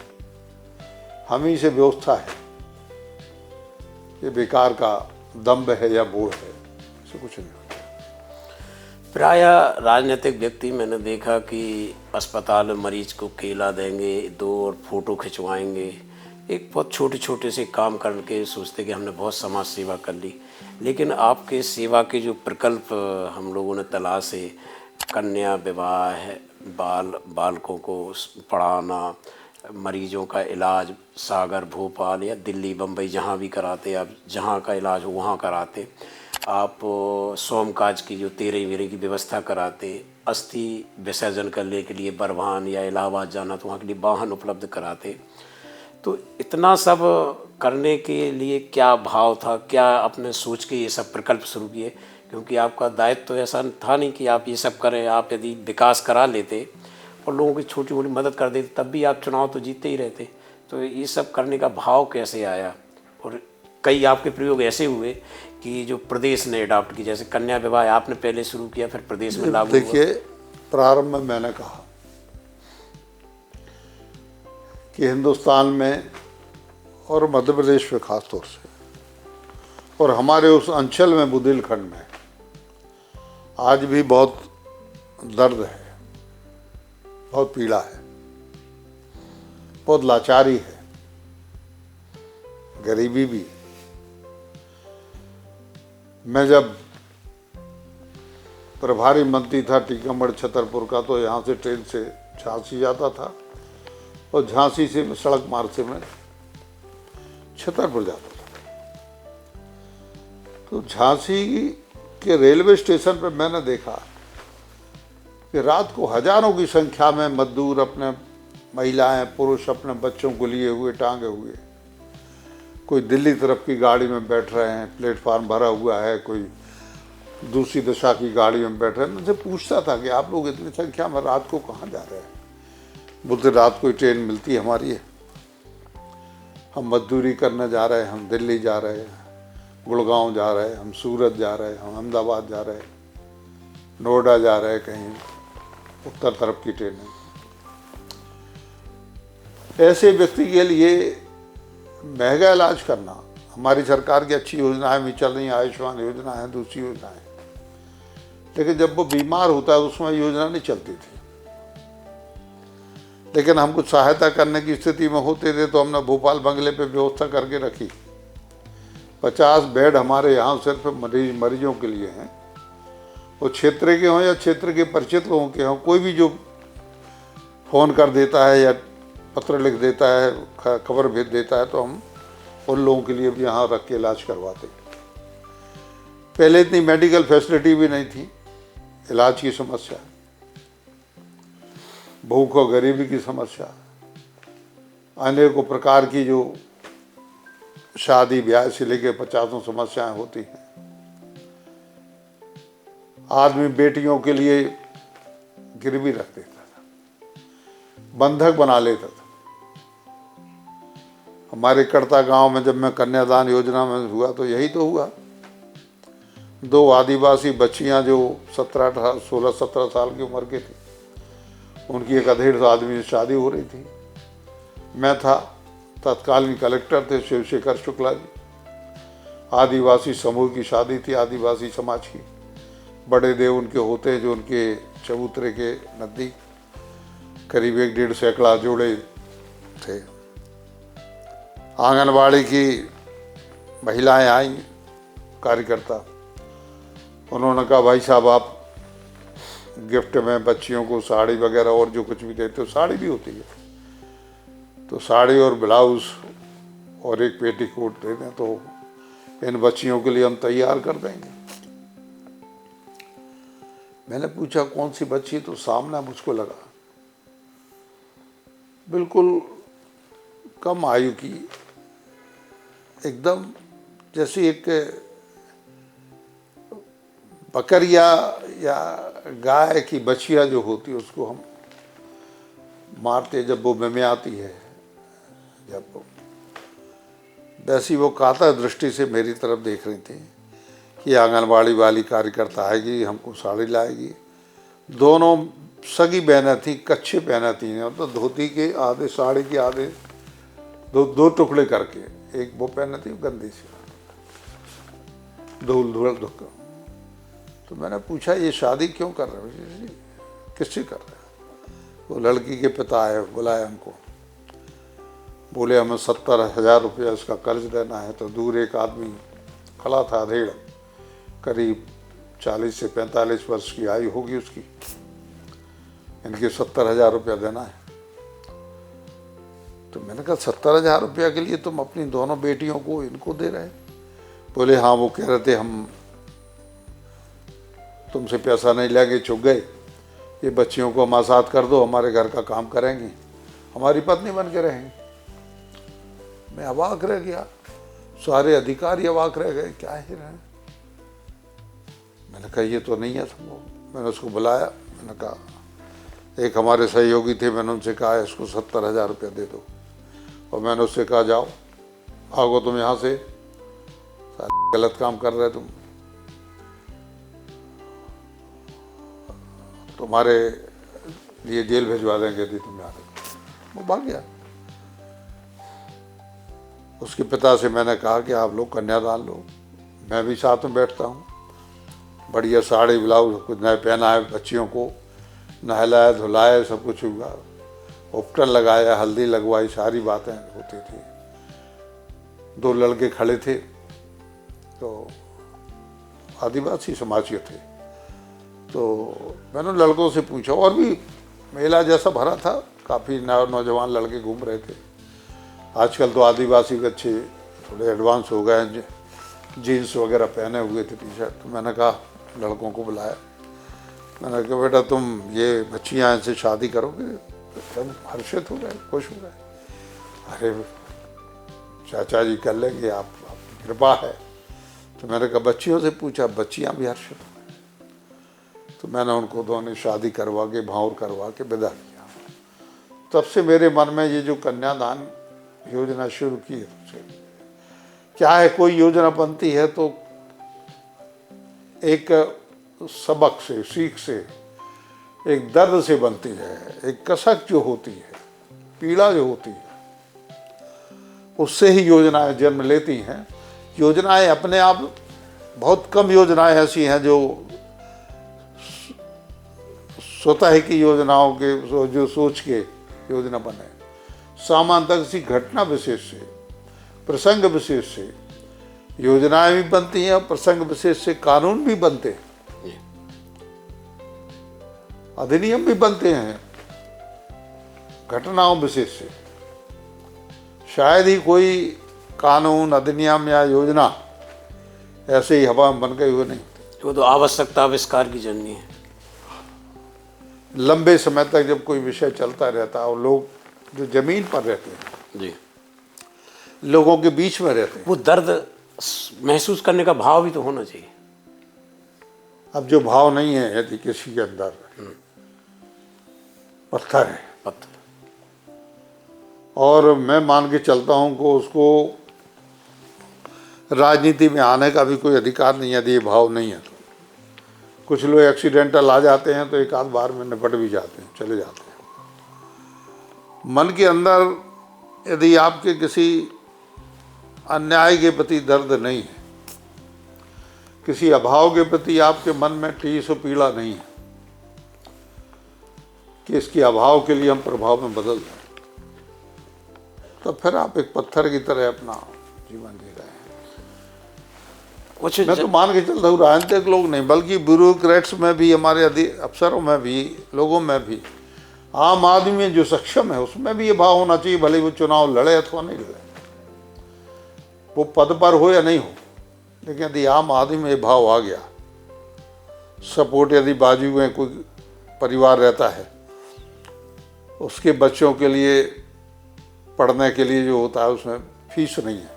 हम ही से व्यवस्था है। ये बेकार का दम्भ है या बोझ है, इससे कुछ नहीं होता।
प्राय राजनीतिक व्यक्ति मैंने देखा कि अस्पताल में मरीज को केला देंगे, 2 और फोटो खिंचवाएंगे, एक बहुत छोटे छोटे से काम करके सोचते कि हमने बहुत समाज सेवा कर ली। लेकिन आपके सेवा के जो प्रकल्प हम लोगों ने तलाशे, कन्या विवाह है, बालकों को पढ़ाना, मरीजों का इलाज सागर, भोपाल या दिल्ली, बम्बई जहाँ भी कराते, आप जहाँ का इलाज हो वहाँ कराते। आप सोमकाज की जो 13 मेरे की व्यवस्था कराते, अस्थि विसर्जन करने के लिए बरवान या इलाहाबाद जाना तो वहाँ के लिए वाहन उपलब्ध कराते। तो इतना सब करने के लिए क्या भाव था, क्या आपने सोच के ये सब प्रकल्प शुरू किए? क्योंकि आपका दायित्व तो ऐसा था नहीं कि आप ये सब करें। आप यदि विकास करा लेते और लोगों की छोटी मोटी मदद कर देते तब भी आप चुनाव तो जीतते ही रहते। तो ये सब करने का भाव कैसे आया? और कई आपके प्रयोग ऐसे हुए कि जो प्रदेश ने अडॉप्ट की, जैसे कन्या विवाह आपने पहले शुरू किया फिर प्रदेश में लागू हुआ।
देखिए, प्रारंभ में मैंने कहा कि हिंदुस्तान में और मध्य प्रदेश में खास तौर से और हमारे उस अंचल में, बुंदेलखंड में आज भी बहुत दर्द है, बहुत पीड़ा है, बहुत लाचारी है, गरीबी भी। मैं जब प्रभारी मंत्री था टीकमगढ़ छतरपुर का, तो यहाँ से ट्रेन से झांसी जाता था और झांसी से मैं सड़क मार्ग से मैं छतरपुर जाता था। तो झांसी के रेलवे स्टेशन पर मैंने देखा कि रात को हजारों की संख्या में मजदूर अपने महिलाएं पुरुष अपने बच्चों को लिए हुए टांगे हुए, कोई दिल्ली तरफ की गाड़ी में बैठ रहे हैं, प्लेटफार्म भरा हुआ है, कोई दूसरी दिशा की गाड़ी में बैठ रहे हैं। मुझसे पूछता था कि आप लोग इतनी संख्या में रात को कहाँ जा रहे हैं? बोलते रात को ट्रेन मिलती है हमारी है, हम मजदूरी करने जा रहे हैं, हम दिल्ली जा रहे हैं, गुड़गांव जा रहे हैं, हम सूरत जा रहे हैं, हम अहमदाबाद जा रहे हैं, नोएडा जा रहे हैं, कहीं उत्तर तरफ की ट्रेन है। ऐसे व्यक्ति के लिए महंगा इलाज करना, हमारी सरकार की अच्छी योजनाएं भी चल रही हैं, आयुष्मान योजना है, दूसरी योजनाएं, लेकिन जब वो बीमार होता है उसमें योजना नहीं चलती थी। लेकिन हम कुछ सहायता करने की स्थिति में होते थे तो हमने भोपाल बंगले पे व्यवस्था करके रखी। 50 बेड हमारे यहाँ सिर्फ मरीजों के लिए हैं, वो क्षेत्र के हों या क्षेत्र के परिचित लोगों के हों। कोई भी जो फ़ोन कर देता है या पत्र लिख देता है, खबर भेज देता है, तो हम उन लोगों के लिए भी यहाँ रख के इलाज करवाते। पहले इतनी मेडिकल फैसिलिटी भी नहीं थी, इलाज की समस्या, भूख और गरीबी की समस्या, अनेकों प्रकार की जो शादी ब्याह से लेकर 50 समस्याएं होती हैं। आदमी बेटियों के लिए गिरवी रख देता था, बंधक बना लेता था। हमारे कड़ता गांव में जब मैं कन्यादान योजना में हुआ तो यही तो हुआ। 2 आदिवासी बच्चियां जो 16-17 साल की उम्र की थी, उनकी एक अधेड़ आदमी से शादी हो रही थी। मैं था, तत्कालीन कलेक्टर थे शिवशेखर शुक्ला जी। आदिवासी समूह की शादी थी, आदिवासी समाज की। बड़े देव उनके होते हैं जो उनके चबूतरे के नज़दीक करीब 1-1.5 सैकड़ा जोड़े थे। आंगनबाड़ी की महिलाएं आई, कार्यकर्ता, उन्होंने कहा भाई साहब आप गिफ्ट में बच्चियों को साड़ी वगैरह और जो कुछ भी देते हो, साड़ी भी होती है, तो साड़ी और ब्लाउज और एक पेटीकोट दे दें तो इन बच्चियों के लिए हम तैयार कर देंगे। मैंने पूछा कौन सी बच्ची? तो सामने मुझको लगा बिल्कुल कम आयु की, एकदम जैसे एक बकरिया या गाय की बछिया जो होती है उसको हम मारते जब वो मिमियाती है, जब वो वैसी वो कातर दृष्टि से मेरी तरफ देख रही थी कि आंगनबाड़ी वाली कार्यकर्ता आएगी, हमको साड़ी लाएगी। दोनों सगी बहनें थी, कच्छे पहना थी, तो धोती के आधे, साड़ी के आधे, दो टुकड़े करके, एक वो पहना थी गंदी सी, धूल। तो मैंने पूछा ये शादी क्यों कर रहे हो? किससे कर रहे हो? वो लड़की के पिता आए, बुलाए हमको, बोले हमें 70,000 रुपया इसका कर्ज देना है। तो दूर एक आदमी खड़ा था, अधेड़, करीब 40 से 45 वर्ष की आयु होगी उसकी। इनके 70,000 रुपया देना है। तो मैंने कहा 70,000 रुपया के लिए तुम अपनी दोनों बेटियों को इनको दे रहे? बोले हाँ, वो कह रहे थे हम तुमसे पैसा नहीं लेंगे, चुक गए, ये बच्चियों को हमारे साथ कर दो, हमारे घर का काम करेंगी, हमारी पत्नी बन के रहेंगी। मैं अवाक रह गया, सारे अधिकारी अवाक रह गए, क्या ही रहे। मैंने कहा ये तो नहीं है संभव। मैंने उसको बुलाया, मैंने कहा एक हमारे सहयोगी थे, मैंने उनसे कहा इसको 70,000 रुपया दे दो, और मैंने उससे कहा जाओ भागो तुम यहाँ से, गलत काम कर रहे तुम, तुम्हारे लिए जेल भिजवा देंगे यदि तुम यहाँ रहो। वो भाग गया। उसके पिता से मैंने कहा कि आप लोग कन्यादान लो, मैं भी साथ में बैठता हूँ, बढ़िया साड़ी ब्लाउज कुछ नए पहनाए, बच्चियों को नहलाया धुलाया, सब कुछ हुआ, उपटन लगाया, हल्दी लगवाई, सारी बातें होती थी। 2 लड़के खड़े थे, तो आदिवासी समाज के थे। तो मैंने लड़कों से पूछा, और भी मेला जैसा भरा था, काफ़ी नौजवान लड़के घूम रहे थे। आजकल तो आदिवासी बच्चे थोड़े एडवांस हो गए हैं, जीन्स वगैरह पहने हुए थे, टी शर्ट। तो मैंने कहा लड़कों को बुलाया, मैंने कहा बेटा तुम ये बच्चियाँ इनसे शादी करोगे? एकदम हर्षित हो गए, खुश हो गए। अरे चाचा जी कर लेंगे, आपकी कृपा है। तो मैंने कहा बच्चियों से पूछा, बच्चियाँ भी हर्षित हो गई। तो मैंने उनको दोनों शादी करवा के भावर करवा के विदा किया। तब से मेरे मन में ये जो कन्यादान योजना शुरू की है, क्या है, कोई योजना बनती है तो एक सबक से, सीख से, एक दर्द से बनती है, एक कसक जो होती है, पीड़ा जो होती है, उससे ही योजनाएं जन्म लेती हैं। योजनाएं अपने आप, बहुत कम योजनाएं ऐसी हैं जो स्वतः की योजनाओं के जो सोच के योजना बने। सामान्यतः किसी घटना विशेष से, प्रसंग विशेष से योजनाएं भी बनती हैं, और प्रसंग विशेष से कानून भी बनते हैं, अधिनियम भी बनते हैं घटनाओं विशेष से। शायद ही कोई कानून, अधिनियम या योजना ऐसे ही हवा में बन गई हो नहीं।
वो तो आवश्यकता आविष्कार की जननी है।
लंबे समय तक जब कोई विषय चलता रहता है, और लोग जो जमीन पर रहते हैं
जी,
लोगों के बीच में रहते हैं,
वो दर्द महसूस करने का भाव भी तो होना चाहिए।
अब जो भाव नहीं है यदि किसी के अंदर, पत्थर है,
पत्थर।
और मैं मान के चलता हूँ कि उसको राजनीति में आने का भी कोई अधिकार नहीं है यदि ये भाव नहीं है। तो कुछ लोग एक्सीडेंटल आ जाते हैं तो एक आध बार में निपट भी जाते हैं, चले जाते हैं। मन के अंदर यदि आपके किसी अन्याय के प्रति दर्द नहीं है, किसी अभाव के प्रति आपके मन में ठेस और पीड़ा नहीं है कि इसके अभाव के लिए हम प्रभाव में बदल जाए, तो फिर आप एक पत्थर की तरह अपना जीवन जी रहे हैं। मैं तो मान के चलता हूँ राजनीतिक लोग नहीं, बल्कि ब्यूरोक्रेट्स में भी, हमारे अफसरों में भी, लोगों में भी, आम आदमी में जो सक्षम है उसमें भी ये भाव होना चाहिए, भले वो चुनाव लड़े अथवा नहीं लड़े, वो पद पर हो या नहीं हो, लेकिन यदि आम आदमी में ये भाव आ गया, सपोर्ट यदि बाजू में कोई परिवार रहता है, उसके बच्चों के लिए पढ़ने के लिए जो होता है उसमें फीस नहीं है,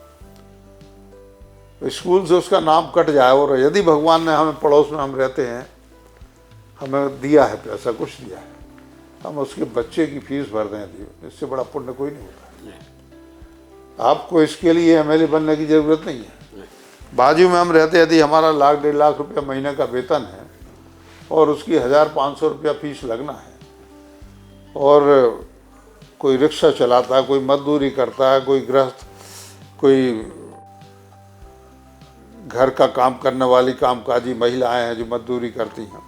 स्कूल से उसका नाम कट जाए, और यदि भगवान ने हमें, पड़ोस में हम रहते हैं, हमें दिया है पैसा, कुछ दिया है, हम उसके बच्चे की फीस भर दें, इससे बड़ा पुण्य कोई नहीं होता। आपको इसके लिए एमएलए बनने की जरूरत नहीं है। बाजू में हम रहते, यदि हमारा 1,00,000 1.5 लाख रुपया महीने का वेतन है और उसकी 1,500 रुपया फीस लगना है, और कोई रिक्शा चलाता है, कोई मजदूरी करता है, कोई गृहस्थ, कोई घर का काम करने वाली कामकाजी महिलाएं हैं जो मजदूरी करती हैं,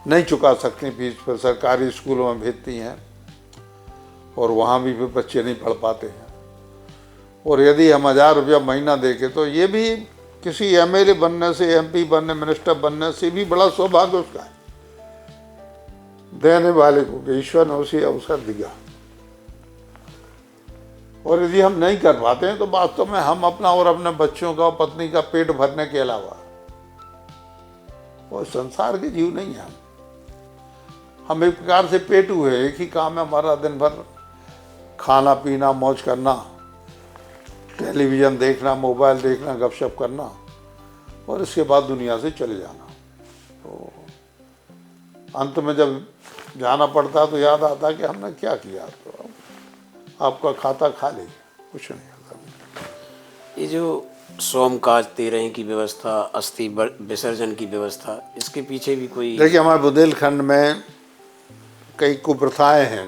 नहीं चुका सकती फीस, पर सरकारी स्कूलों में भेजती हैं, और वहाँ भी बच्चे नहीं पढ़ पाते हैं। और यदि हम 1,000 रुपया महीना देके, तो ये भी किसी एमएलए बनने से, एमपी बनने, मिनिस्टर बनने से भी बड़ा सौभाग्य उसका है। देने वाले को कि ईश्वर ने उसे अवसर दिया। और यदि हम नहीं कर पाते हैं तो वास्तव में हम अपना और अपने बच्चों का और पत्नी का पेट भरने के अलावा और संसार के जीव नहीं हैं। हम एक प्रकार से पेटू है, एक ही काम है हमारा, दिन भर खाना पीना मौज करना, टेलीविज़न देखना, मोबाइल देखना, गपशप करना और इसके बाद दुनिया से चले जाना। तो अंत में जब जाना पड़ता तो याद आता कि हमने क्या किया। तो आपका खाता खाली, कुछ नहीं होता।
ये जो सोमकाज तेरह की व्यवस्था, अस्थि विसर्जन की व्यवस्था, इसके पीछे भी कोई?
देखिए, हमारे बुंदेलखंड में कई कुप्रथाएं हैं।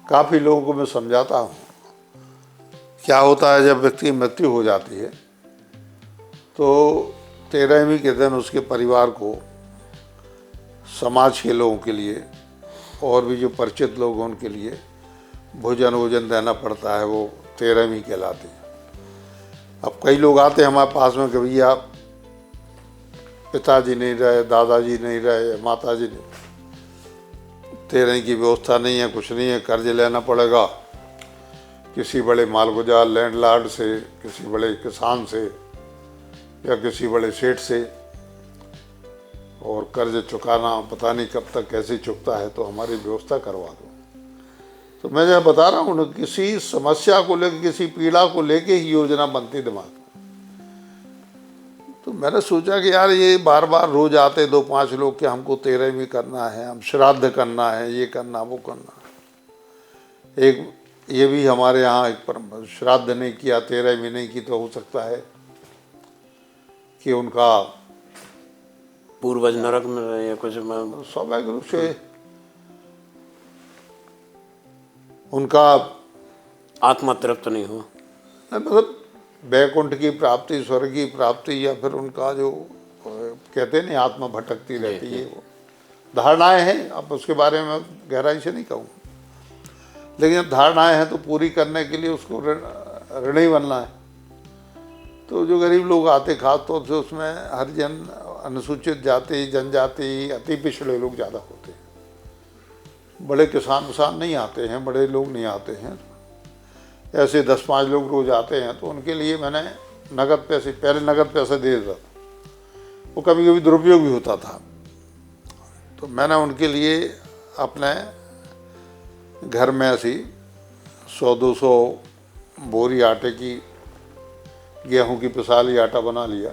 काफ़ी लोगों को मैं समझाता हूँ। क्या होता है, जब व्यक्ति की मृत्यु हो जाती है तो 13वीं के दिन उसके परिवार को, समाज के लोगों के लिए और भी जो परिचित लोग हैं उनके लिए भोजन देना पड़ता है। वो 13वीं कहलाती है। अब कई लोग आते हैं हमारे पास में कि भैया पिताजी नहीं रहे, दादाजी नहीं रहे, माताजी नहीं, 13वीं की व्यवस्था नहीं है, कुछ नहीं है, कर्ज लेना पड़ेगा किसी बड़े मालगुजार लैंडलॉर्ड से, किसी बड़े किसान से या किसी बड़े सेठ से, और कर्ज चुकाना पता नहीं कब तक कैसे चुकता है, तो हमारी व्यवस्था करवा दो। तो मैं जब बता रहा हूँ, किसी समस्या को लेकर, किसी पीड़ा को लेके ही योजना बनती दिमाग में। तो मैंने सोचा कि यार ये बार बार रोज आते 2-5 लोग कि हमको 13वीं करना है, हम श्राद्ध करना है, ये करना वो करना। एक ये भी हमारे यहाँ एक परंपरा, श्राद्ध नहीं किया, 13वीं नहीं की तो हो सकता है कि उनका
पूर्वज नरक में रहे या कुछ।
स्वाभाविक रूप से उनका
आत्मा तृप्त नहीं हो,
मतलब वैकुंठ की प्राप्ति, स्वर्ग की प्राप्ति, या फिर उनका जो कहते नहीं आत्मा भटकती रहती है, वो धारणाएं हैं। अब उसके बारे में गहराई से नहीं कहूँ, लेकिन जब धारणाएं हैं तो पूरी करने के लिए उसको ऋणी बनना है। तो जो गरीब लोग आते, खास तौर से उसमें हरिजन, अनुसूचित जाति, जनजाति, अति पिछड़े लोग ज़्यादा होते हैं। बड़े किसान नहीं आते हैं, बड़े लोग नहीं आते हैं, ऐसे 10-5 लोग रोज आते हैं। तो उनके लिए मैंने नगद पैसे, पहले नगद पैसे दे देता था, वो कभी कभी दुरुपयोग भी होता था। तो मैंने उनके लिए अपने घर में ऐसी 100-200 बोरी आटे की, गेहूं की पिसाली आटा बना लिया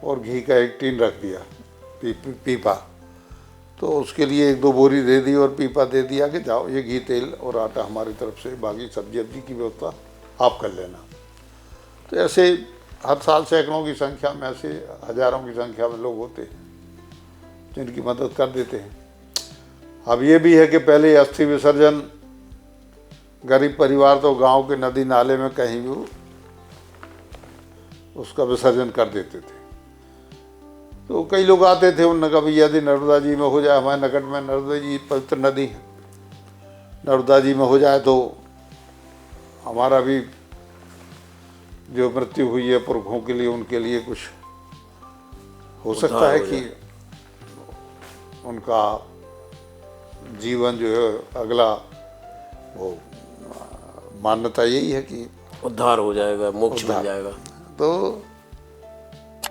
और घी का एक टीन रख दिया, पीपा। तो उसके लिए 1-2 बोरी दे दी और पीपा दे दिया कि जाओ ये घी, तेल और आटा हमारी तरफ से, बाकी सब्जी की व्यवस्था आप कर लेना। तो ऐसे हर साल सैकड़ों की संख्या में, ऐसे हजारों की संख्या में लोग होते हैं जिनकी मदद कर देते हैं। अब ये भी है कि पहले अस्थि विसर्जन गरीब परिवार तो गांव के नदी नाले में कहीं भी उसका विसर्जन कर देते थे। तो कई लोग आते थे, उन्होंने कहा भैया यदि नर्मदा जी में हो जाए, हमारे नगद में नर्मदा जी पवित्र नदी है, नर्मदा जी में हो जाए तो हमारा भी जो मृत्यु हुई है पुरखों के लिए, उनके लिए कुछ हो सकता है कि उनका जीवन जो है अगला, वो मान्यता यही है कि
उद्धार हो जाएगा, मोक्ष मिल जाएगा।
तो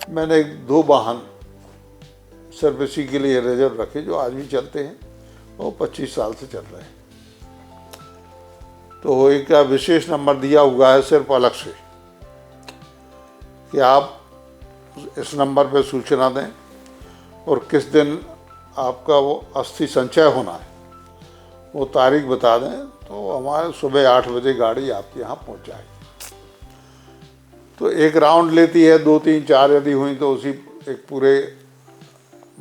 मैंने 2 वाहन सिर्फ इसी के लिए रिजर्व रखे, जो आज भी चलते हैं और 25 साल से चल रहे हैं। तो एक विशेष नंबर दिया हुआ है सिर्फ अलग से कि आप इस नंबर पे सूचना दें और किस दिन आपका वो अस्थि संचय होना है, वो तारीख बता दें, तो हमारे सुबह 8 बजे गाड़ी आपके यहाँ पहुँच जाएगी। तो एक राउंड लेती है, 2, 3, 4 यदि हुई तो उसी एक पूरे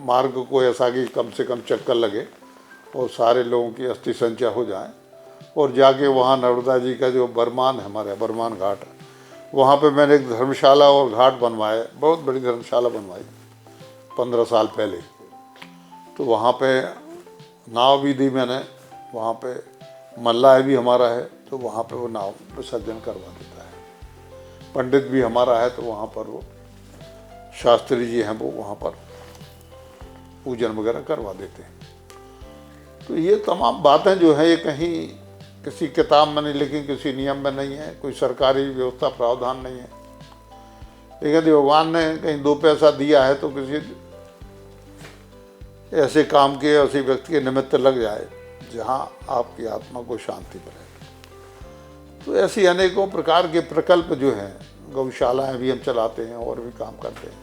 मार्ग को ऐसा कि कम से कम चक्कर लगे और सारे लोगों की अस्थि संचय हो जाए। और जाके वहाँ नर्मदा जी का जो बरमान है, हमारे बरमान घाट है, वहाँ पे मैंने एक धर्मशाला और घाट बनवाए, बहुत बड़ी धर्मशाला बनवाई 15 साल पहले। तो वहाँ पे नाव भी दी मैंने, वहाँ पे मल्लाह भी हमारा है, तो वहाँ पे वो नाव विसर्जन करवा देता है। पंडित भी हमारा है, तो वहाँ पर वो शास्त्री जी हैं, वो वहाँ पर पूजन वगैरह करवा देते हैं। तो ये तमाम बातें जो है ये कहीं किसी किताब में नहीं लिखी, किसी नियम में नहीं है, कोई सरकारी व्यवस्था प्रावधान नहीं है। लेकिन यदि भगवान ने कहीं 2 पैसा दिया है तो किसी ऐसे काम के, ऐसे व्यक्ति के निमित्त लग जाए जहाँ आपकी आत्मा को शांति मिले। तो ऐसी अनेकों प्रकार के प्रकल्प जो हैं, गौशालाएं भी हम चलाते हैं और भी काम करते हैं।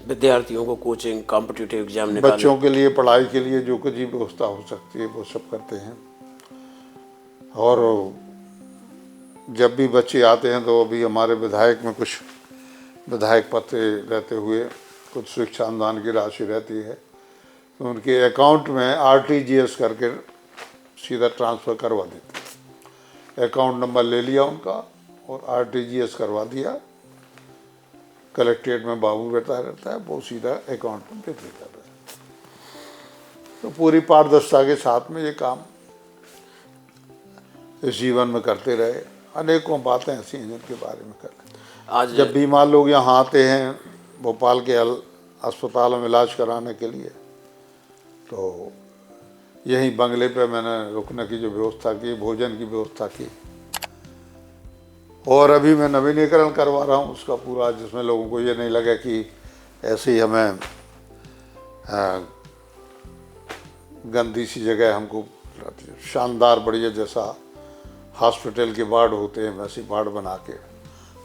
विद्यार्थियों को कोचिंग, कॉम्पिटिटिव एग्जाम निकालने,
बच्चों के लिए पढ़ाई के लिए जो कुछ भी व्यवस्था हो सकती है वो सब करते हैं। और जब भी बच्चे आते हैं तो अभी हमारे विधायक में कुछ विधायक पत्र रहते हुए कुछ शिक्षा अनुदान की राशि रहती है, तो उनके अकाउंट में RTGS करके सीधा ट्रांसफ़र करवा देते हैं। अकाउंट नंबर ले लिया उनका और RTGS करवा दिया, कलेक्ट्रेट में बाबू बैठा रहता है, वो सीधा अकाउंट में भेज देता है। तो पूरी पारदर्शिता के साथ में ये काम इस जीवन में करते रहे। अनेकों बातें ऐसी हैं जिनके बारे में कर
आज
जब बीमार लोग यहाँ आते हैं भोपाल के अस्पताल में इलाज कराने के लिए, तो यहीं बंगले पे मैंने रुकने की जो व्यवस्था की, भोजन की व्यवस्था की। और अभी मैं नवीनीकरण करवा रहा हूँ उसका पूरा, जिसमें लोगों को ये नहीं लगे कि ऐसे ही हमें गंदी सी जगह हमको शानदार बढ़िया जैसा हॉस्पिटल के वार्ड होते हैं वैसे वार्ड बना के,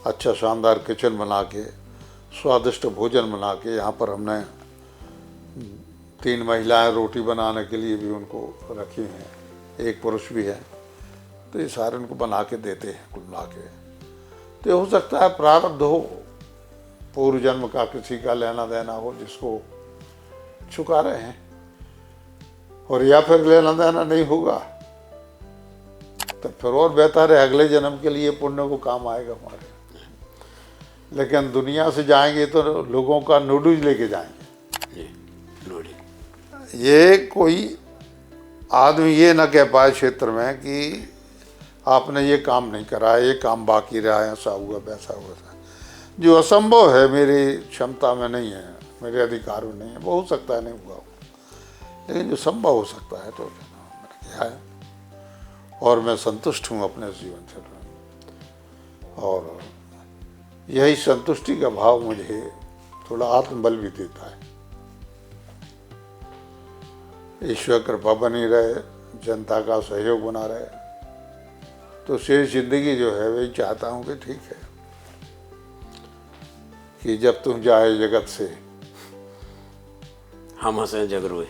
अच्छा शानदार किचन बना के, स्वादिष्ट भोजन बना के, यहाँ पर हमने 3 महिलाएं रोटी बनाने के लिए भी उनको रखी हैं, 1 पुरुष भी है। तो ये सारे उनको बना के देते हैं कुल मिला के। तो हो सकता है प्रारब्ध हो, पूर्व जन्म का किसी का लेना देना हो जिसको चुका रहे हैं, और या फिर लेना देना नहीं होगा तो फिर और बेहतर है अगले जन्म के लिए पुण्य को काम आएगा हमारे। लेकिन दुनिया से जाएंगे तो लोगों का नूडल्स लेके जाएंगे। ये कोई आदमी ये ना कह पाए क्षेत्र में कि आपने ये काम नहीं करा, ये काम बाकी रहा, ऐसा हुआ वैसा हुआ। जो असंभव है मेरी क्षमता में नहीं है, मेरे अधिकार में नहीं है, वो हो सकता है नहीं हुआ, लेकिन जो संभव हो सकता है तो मैंने किया है और मैं संतुष्ट हूँ अपने जीवन से। और यही संतुष्टि का भाव मुझे थोड़ा आत्मबल भी देता है। ईश्वर कृपा बनी रहे, जनता का सहयोग बना रहे, तो शेष जिंदगी जो है वही चाहता हूँ कि ठीक है कि जब तुम जाए जगत से
हम हंसे जग रोए।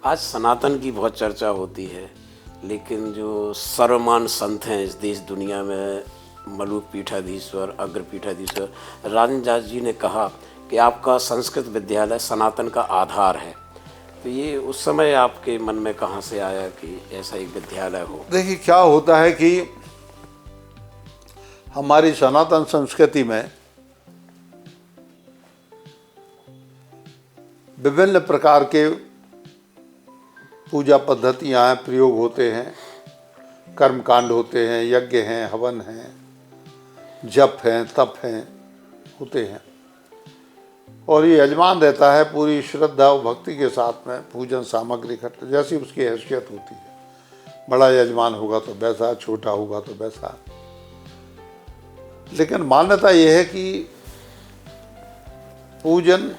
आज सनातन की बहुत चर्चा होती है, लेकिन जो सर्वमान संत हैं इस देश दुनिया में, मलूक पीठाधीश्वर, अग्र पीठाधीश्वर राजन दास जी ने कहा कि आपका संस्कृत विद्यालय सनातन का आधार है। तो ये उस समय आपके मन में कहाँ से आया कि ऐसा एक विद्यालय हो?
देखिए क्या होता है कि हमारी सनातन संस्कृति में विभिन्न प्रकार के पूजा पद्धतियाँ प्रयोग होते हैं, कर्मकांड होते हैं, यज्ञ हैं, हवन हैं, जप हैं, तप हैं, होते हैं। और ये यजमान रहता है पूरी श्रद्धा और भक्ति के साथ में पूजन सामग्री इकट्ठा, जैसी उसकी हैसियत होती है। बड़ा यजमान होगा तो वैसा, छोटा होगा तो वैसा। लेकिन मान्यता यह है कि पूजन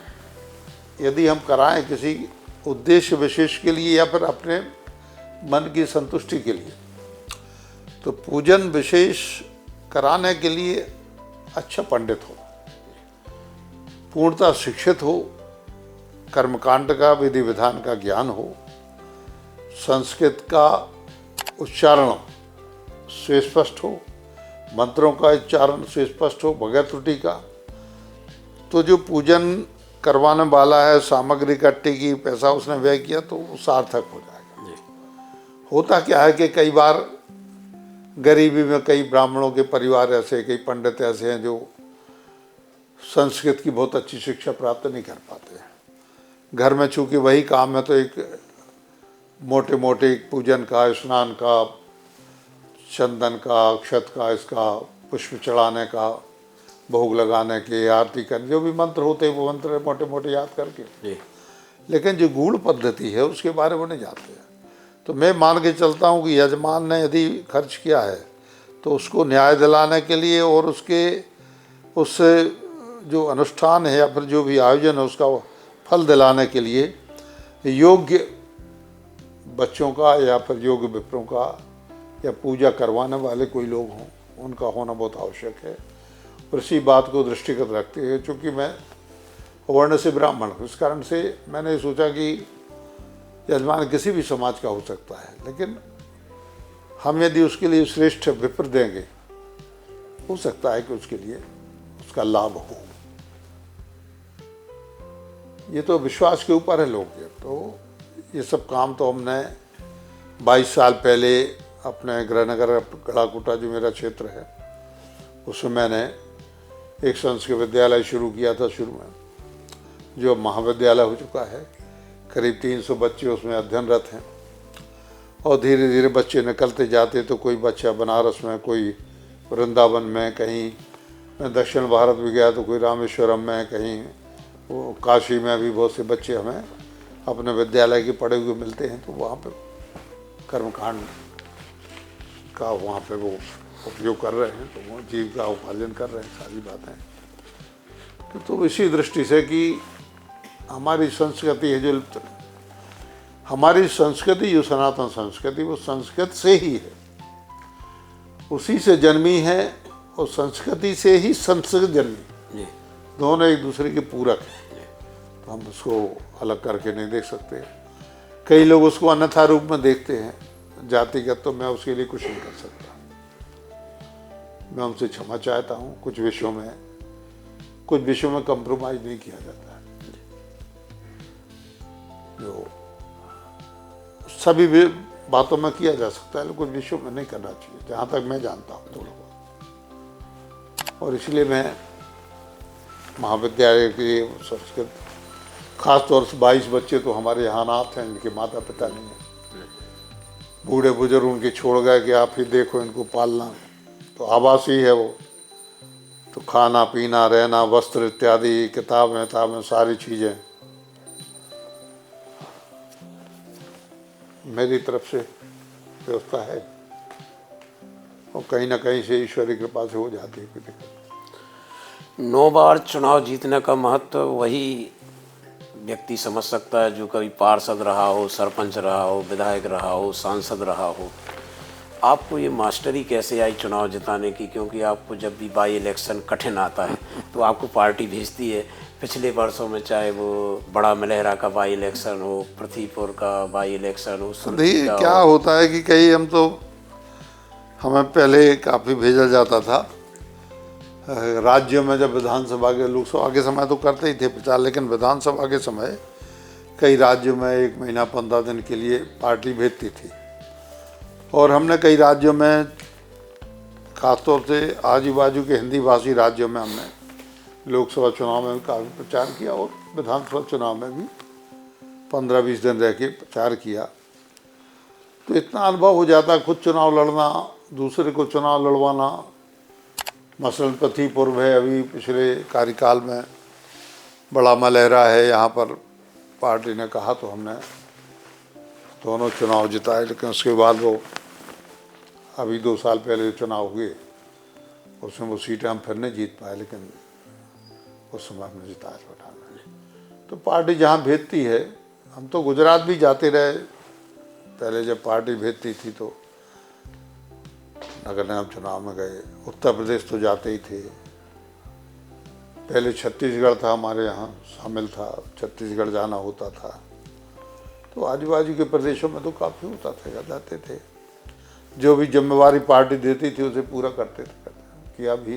यदि हम कराएं किसी उद्देश्य विशेष के लिए या फिर अपने मन की संतुष्टि के लिए, तो पूजन विशेष कराने के लिए अच्छा पंडित हो, पूर्णतः शिक्षित हो, कर्मकांड का विधि विधान का ज्ञान हो, संस्कृत का उच्चारण सुस्पष्ट हो, मंत्रों का उच्चारण सुस्पष्ट हो बगैर त्रुटि का, तो जो पूजन करवाने वाला है सामग्री इकट्ठी की, पैसा उसने व्यय किया तो वो सार्थक हो जाएगा। होता क्या है कि कई बार गरीबी में कई ब्राह्मणों के परिवार ऐसे, कई पंडित ऐसे हैं जो संस्कृत की बहुत अच्छी शिक्षा प्राप्त नहीं कर पाते हैं। घर में चूंकि वही काम है तो एक मोटे मोटे पूजन का, स्नान का, चंदन का, अक्षत का, इसका पुष्प चढ़ाने का, भोग लगाने के, आरती करने, जो भी मंत्र होते हैं वो मंत्र मोटे मोटे याद करके लेकिन जो गूढ़ पद्धति है उसके बारे में नहीं जानते हैं। तो मैं मान के चलता हूँ कि यजमान ने यदि खर्च किया है तो उसको न्याय दिलाने के लिए और उससे जो अनुष्ठान है या फिर जो भी आयोजन है उसका फल दिलाने के लिए योग्य बच्चों का या फिर योग्य विप्रों का या पूजा करवाने वाले कोई लोग हों, उनका होना बहुत आवश्यक है। और इसी बात को दृष्टिगत रखते हुए, चूँकि मैं वर्ण से ब्राह्मण हूँ, इस कारण से मैंने सोचा कि यजमान किसी भी समाज का हो सकता है, लेकिन हम यदि उसके लिए श्रेष्ठ विप्र देंगे, हो सकता है कि उसके लिए उसका लाभ हो। ये तो विश्वास के ऊपर है लोग के। तो ये सब काम तो हमने 22 साल पहले अपने गृहनगर गढ़ाकोटा जो मेरा क्षेत्र है उसमें मैंने एक संस्कृत विद्यालय शुरू किया था शुरू में, जो महाविद्यालय हो चुका है। करीब 300 बच्चे उसमें अध्ययनरत हैं और धीरे धीरे बच्चे निकलते जाते। तो कोई बच्चा बनारस में, कोई वृंदावन में, कहीं मैं दक्षिण भारत भी गया तो कोई रामेश्वरम में, कहीं वो काशी में भी बहुत से बच्चे हमें अपने विद्यालय के पढ़े हुए मिलते हैं। तो वहाँ पे कर्मकांड का वहाँ पे वो उपयोग कर रहे हैं, तो वो जीविका उपार्जन कर रहे हैं, सारी बातें। तो इसी दृष्टि से कि हमारी संस्कृति है जो हमारी संस्कृति, जो सनातन संस्कृति, वो संस्कृत से ही है, उसी से जन्मी है और संस्कृति से ही संस्कृत जन्मी। दोनों एक दूसरे के पूरक हैं, तो हम उसको अलग करके नहीं देख सकते। कई लोग उसको अन्यथा रूप में देखते हैं जातिगत, तो मैं उसके लिए कुछ नहीं कर सकता। मैं उनसे क्षमा चाहता हूँ। कुछ विषयों में कंप्रोमाइज नहीं किया जाता है। जो सभी बातों में किया जा सकता है, लेकिन कुछ विषयों में नहीं करना चाहिए, जहाँ तक मैं जानता हूँ थोड़ा बहुत। और इसलिए मैं महाविद्यालय के लिए संस्कृत, खासतौर से 22 बच्चे तो हमारे यहाँ अनाथ हैं, इनके माता पिता नहीं हैं, बूढ़े बुजुर्ग उनके छोड़ गए कि आप ही देखो इनको पालना। तो आवासी है वो, तो खाना पीना, रहना, वस्त्र इत्यादि, किताबें सारी चीज़ें मेरी तरफ से व्यवस्था है, और कहीं ना कहीं से ईश्वरी कृपा से हो जाती है। कोई दिक्कत
9 बार चुनाव जीतने का महत्व वही व्यक्ति समझ सकता है जो कभी पार्षद रहा हो, सरपंच रहा हो, विधायक रहा हो, सांसद रहा हो। आपको ये मास्टरी कैसे आई चुनाव जिताने की? क्योंकि आपको जब भी बाई इलेक्शन कठिन आता है तो आपको पार्टी भेजती है। पिछले वर्षों में चाहे वो बड़ा मलहरा का बाई इलेक्शन हो, पृथ्वीपुर का बाई इलेक्शन हो,
नहीं, क्या होता है कि कई हमें पहले काफ़ी भेजा जाता था राज्य में। जब विधानसभा के, लोकसभा के समय तो करते ही थे प्रचार, लेकिन विधानसभा के समय कई राज्यों में 1 महीना 15 दिन के लिए पार्टी भेजती थी। और हमने कई राज्यों में, खासतौर से आजू बाजू के हिंदी भाषी राज्यों में, हमने लोकसभा चुनाव में काफ़ी प्रचार किया और विधानसभा चुनाव में भी 15-20 दिन रह के प्रचार किया। तो इतना अनुभव हो जाता है, खुद चुनाव लड़ना, दूसरे को चुनाव लड़वाना। मसलन पृथ्वीपुर है, अभी पिछले कार्यकाल में बड़ा मलहरा है, यहाँ पर पार्टी ने कहा तो हमने दोनों चुनाव जिताए। लेकिन उसके बाद वो अभी 2 साल पहले चुनाव हुए, उसमें वो सीटें हम फिर नहीं जीत पाए, लेकिन उस समय हमने जिताया पठान में। तो पार्टी जहाँ भेजती है, हम तो गुजरात भी जाते रहे पहले, जब पार्टी भेजती थी तो नगर निगम चुनाव में गए। उत्तर प्रदेश तो जाते ही थे। पहले छत्तीसगढ़ था, हमारे यहाँ शामिल था, छत्तीसगढ़ जाना होता था। तो आजू बाजू के प्रदेशों में तो काफ़ी होता था, जाते थे। जो भी जिम्मेवारी पार्टी देती थी उसे पूरा करते थे, किया भी।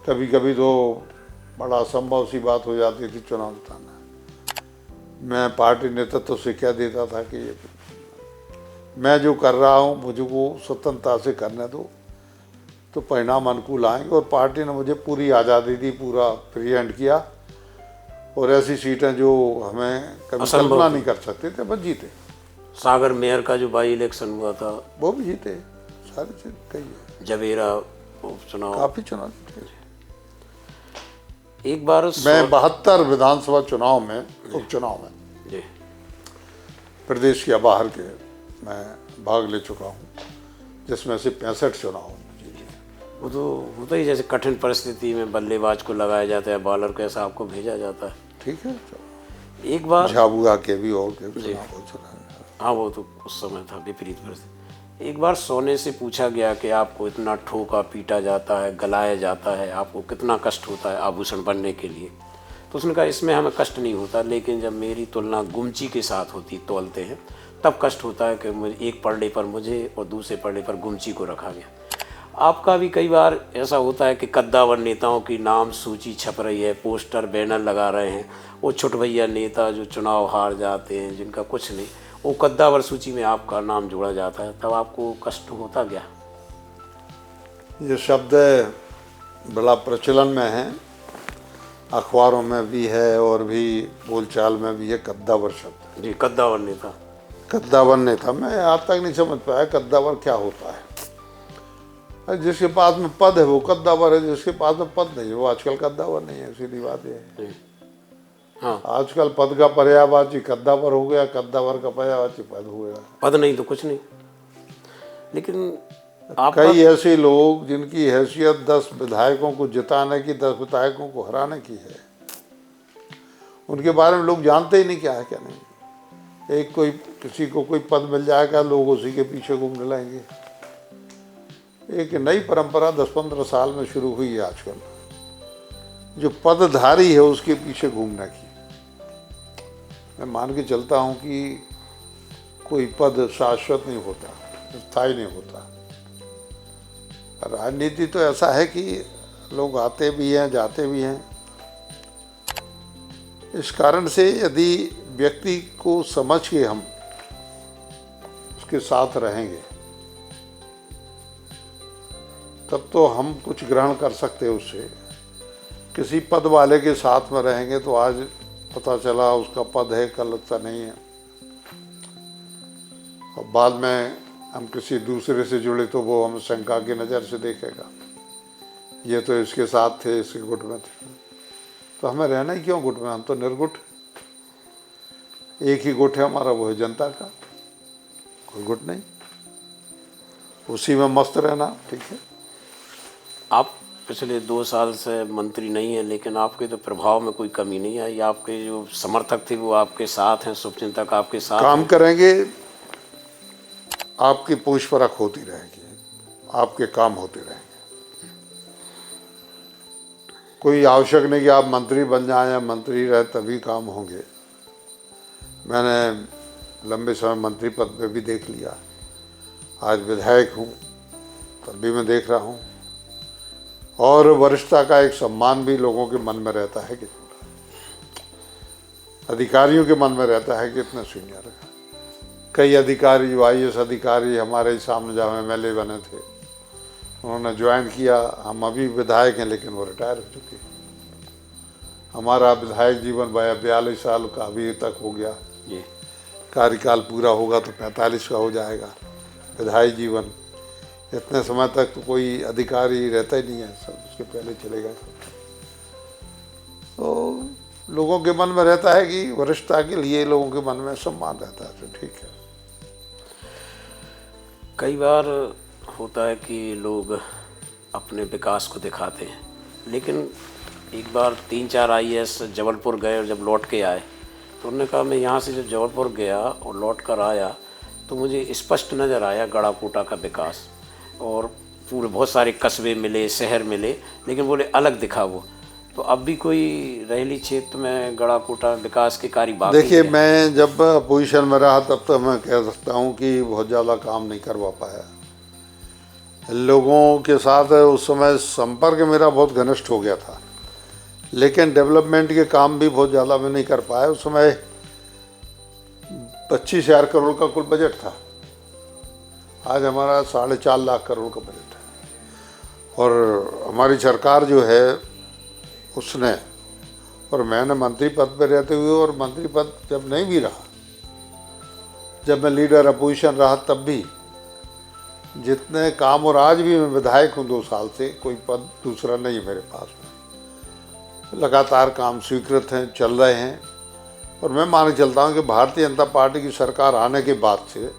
कभी कभी तो बड़ा असंभव सी बात हो जाती थी चुनाव जिताना। मैं पार्टी नेतृत्व से क्या देता था कि मैं जो कर रहा हूँ मुझको स्वतंत्रता से करने दो, तो परिणाम अनुकूल आएंगे। और पार्टी ने मुझे पूरी आज़ादी दी, पूरा फ्री हैंड किया, और ऐसी सीटें जो हमें कभी कल्पना नहीं कर सकते थे, बस जीते।
सागर मेयर का जो बाई इलेक्शन हुआ था
वो भी जीते, सारी चीज कही है।
जवेरा चुनाव,
काफ़ी चुनाव जीते।
एक बार
मैं 72 विधानसभा चुनाव में, उपचुनाव में,
जी
प्रदेश या बाहर के, मैं भाग ले चुका हूँ, जिसमें से 65 चुनाव।
वो तो होता ही, जैसे कठिन परिस्थिति में बल्लेबाज को लगाया जाता है, बॉलर को ऐसा आपको भेजा जाता है।
ठीक है,
एक बार
झाबुआ के भी और के चुनाव हो चुका है।
हाँ, वो तो उस समय था विपरीत परिस्थिति। एक बार सोने से पूछा गया कि आपको इतना ठोका पीटा जाता है, गलाया जाता है, आपको कितना कष्ट होता है आभूषण बनने के लिए। तो उसने कहा इसमें हमें कष्ट नहीं होता, लेकिन जब मेरी तुलना गुमची के साथ होती, तोलते हैं, तब कष्ट होता है कि मुझे एक पलड़े पर मुझे और दूसरे पलड़े पर गुमची को रखा गया। आपका भी कई बार ऐसा होता है कि कद्दावर नेताओं की नाम सूची छप रही है, पोस्टर बैनर लगा रहे हैं, वो छुटभैया नेता जो चुनाव हार जाते हैं, जिनका कुछ नहीं, वो कद्दावर सूची में आपका नाम जोड़ा जाता है, तब आपको कष्ट होता गया?
ये शब्द बड़ा प्रचलन में है, अखबारों में भी है और भी बोलचाल में भी है, कद्दावर शब्द।
जी, कद्दावर नेता।
कद्दावर नेता, मैं आज तक नहीं समझ पाया कद्दावर क्या होता है। जिसके पास में पद है वो कद्दावर है, जिसके पास में पद नहीं है वो आजकल कद्दावर नहीं है। सीधी बात ये है।
हाँ,
आजकल पद का पर्यायवाची कद्दावर हो गया, कद्दावर का पर्यायवाची पद हो गया।
पद नहीं तो कुछ नहीं। लेकिन आप
कई ऐसे लोग जिनकी हैसियत 10 विधायकों को जिताने की, 10 विधायकों को हराने की है, उनके बारे में लोग जानते ही नहीं क्या है क्या नहीं। एक कोई किसी को कोई पद मिल जाएगा, लोग उसी के पीछे घूमने लगेंगे। एक नई परंपरा 10-15 साल में शुरू हुई है आजकल, जो पदधारी है उसके पीछे घूमने की। मैं मान के चलता हूँ कि कोई पद शाश्वत नहीं होता, स्थायी नहीं होता। राजनीति तो ऐसा है कि लोग आते भी हैं, जाते भी हैं। इस कारण से यदि व्यक्ति को समझ के हम उसके साथ रहेंगे, तब तो हम कुछ ग्रहण कर सकते हैं उससे। किसी पद वाले के साथ में रहेंगे तो आज पता चला उसका पद है, कल अच्छा नहीं है, और बाद में हम किसी दूसरे से जुड़े तो वो हम शंका की नज़र से देखेगा, ये तो इसके साथ थे, इसके गुट में थे। तो हमें रहना ही क्यों गुट में, हम तो निर्गुट। एक ही गुट है हमारा, वो है जनता का, कोई गुट नहीं, उसी में मस्त रहना। ठीक है,
आप पिछले 2 साल से मंत्री नहीं है, लेकिन आपके तो प्रभाव में कोई कमी नहीं आई। आपके जो समर्थक थे वो आपके साथ हैं, शुभचिंतक आपके साथ
काम करेंगे, आपकी पूछ परख होती रहेगी, आपके काम होते रहेंगे। कोई आवश्यक नहीं कि आप मंत्री बन जाएं या मंत्री रहे तभी काम होंगे। मैंने लंबे समय मंत्री पद पे भी देख लिया, आज विधायक हूँ तब भी मैं देख रहा हूँ। और वरिष्ठता का एक सम्मान भी लोगों के मन में रहता है कि अधिकारियों के मन में रहता है कि इतना सीनियर है। कई अधिकारी जो IAS अधिकारी हमारे सामने जब MLA बने थे, उन्होंने ज्वाइन किया। हम अभी विधायक हैं लेकिन वो रिटायर हो चुके हैं। हमारा विधायक जीवन 42 साल का अभी तक हो गया,
जी,
कार्यकाल पूरा होगा तो 45 का हो जाएगा विधायक जीवन। इतने समय तक तो कोई अधिकारी रहता ही नहीं है, सब उसके पहले चलेगा। तो लोगों के मन में रहता है कि वरिष्ठता के लिए लोगों के मन में सम्मान रहता है, तो ठीक है।
कई बार होता है कि लोग अपने विकास को दिखाते हैं, लेकिन एक बार 3-4 IAS जबलपुर गए और जब लौट के आए तो उन्होंने कहा मैं यहाँ से जब जबलपुर गया और लौट कर आया तो मुझे स्पष्ट नज़र आया गढ़ाकोटा का विकास, और पूरे बहुत सारे कस्बे मिले, शहर मिले, लेकिन बोले अलग दिखा वो। तो अब भी कोई रेहली क्षेत्र में गढ़ाकोटा विकास के कार्य बाकी
देखिए,
है?
मैं जब पोजीशन में रहा तब तो मैं कह सकता हूँ कि बहुत ज़्यादा काम नहीं करवा पाया। लोगों के साथ उस समय संपर्क मेरा बहुत घनिष्ठ हो गया था, लेकिन डेवलपमेंट के काम भी बहुत ज़्यादा मैं नहीं कर पाया। उस समय 25,000 करोड़ का कुल बजट था, आज हमारा 4.5 लाख करोड़ का बजट है। और हमारी सरकार जो है उसने, और मैंने मंत्री पद पर रहते हुए और मंत्री पद जब नहीं भी रहा, जब मैं लीडर अपोजिशन रहा तब भी जितने काम, और आज भी मैं विधायक हूँ 2 साल से, कोई पद दूसरा नहीं है मेरे पास में, लगातार काम स्वीकृत हैं, चल रहे हैं। और मैं मान के चलता हूँ कि भारतीय जनता पार्टी की सरकार आने के बाद से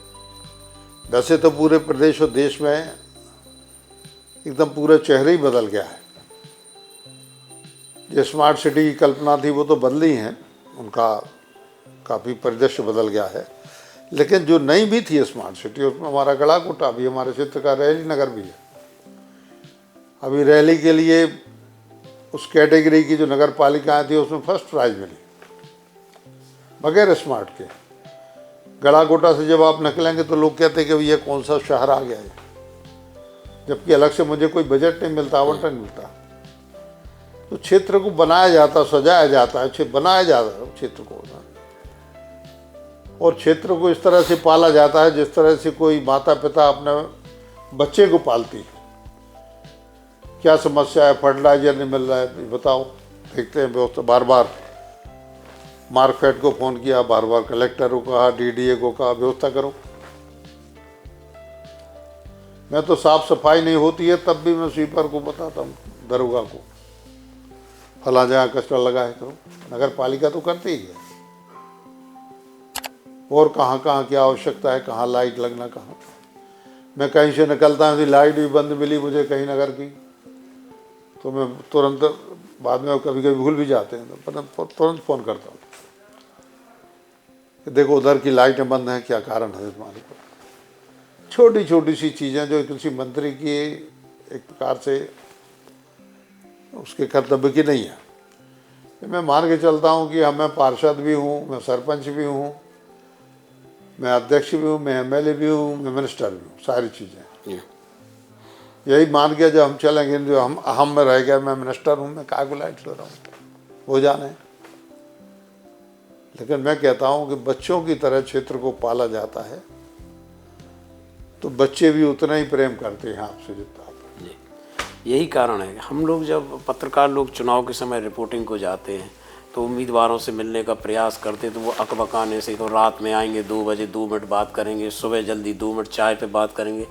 वैसे तो पूरे प्रदेश और देश में एकदम पूरा चेहरा ही बदल गया है। जो स्मार्ट सिटी की कल्पना थी वो तो बदली है, उनका काफ़ी परिदृश्य बदल गया है। लेकिन जो नई भी थी स्मार्ट सिटी, उसमें हमारा गड़ाकोटा भी, हमारे क्षेत्र का रैली नगर भी है। अभी रैली के लिए उस कैटेगरी की जो नगर पालिकाएँ थी उसमें फर्स्ट प्राइज मिली बगैर स्मार्ट के। गड़ाकोटा से जब आप निकलेंगे तो लोग कहते हैं कि भैया कौन सा शहर आ गया है, जबकि अलग से मुझे कोई बजट नहीं मिलता, आवंटन मिलता। तो क्षेत्र को बनाया जाता, सजाया जाता है, बनाया जाता है क्षेत्र को, और क्षेत्र को इस तरह से पाला जाता है जिस तरह से कोई माता पिता अपने बच्चे को पालती है। क्या समस्या है, फर्टिलाइजर नहीं मिल रहा है, बताओ, देखते हैं व्यवस्था। बार बार मार्कफेड को फ़ोन किया, बार बार कलेक्टर को कहा, डीडीए को कहा, व्यवस्था करो। मैं तो साफ सफाई नहीं होती है तब भी मैं स्वीपर को बताता हूँ, दरोगा को, फला जगह कचरा लगाए करो। नगर पालिका तो करती ही है। और कहाँ कहाँ क्या आवश्यकता है, कहाँ लाइट लगना, कहाँ। मैं कहीं से निकलता हूँ, लाइट भी बंद मिली मुझे कहीं नगर की, तो मैं तुरंत, बाद में कभी कभी भूल भी जाते हैं तो तुरंत फ़ोन करता हूँ कि देखो उधर की लाइटें बंद हैं, क्या कारण है तुम्हारे को। छोटी छोटी सी चीज़ें जो किसी मंत्री की एक प्रकार से उसके कर्तव्य की नहीं है। मैं मान के चलता हूँ कि मैं पार्षद भी हूँ, मैं सरपंच भी हूँ, मैं अध्यक्ष भी हूँ, मैं एमएलए भी हूँ, मैं मिनिस्टर भी हूँ, सारी चीज़ें यही मान के जब हम चलेंगे, जो हम अहम में रह गया, मैं मिनिस्टर हूँ, मैं काय को लाइट ले रहा हूँ, वो जाने। लेकिन मैं कहता हूँ कि बच्चों की तरह क्षेत्र को पाला जाता है तो बच्चे भी उतना ही प्रेम करते हैं आपसे जितना आप।
यही कारण है। हम लोग जब पत्रकार लोग चुनाव के समय रिपोर्टिंग को जाते हैं तो उम्मीदवारों से मिलने का प्रयास करते तो वो अकबकाने से, तो रात में आएंगे 2 बजे 2 मिनट बात करेंगे, सुबह जल्दी 2 मिनट चाय पे बात करेंगे।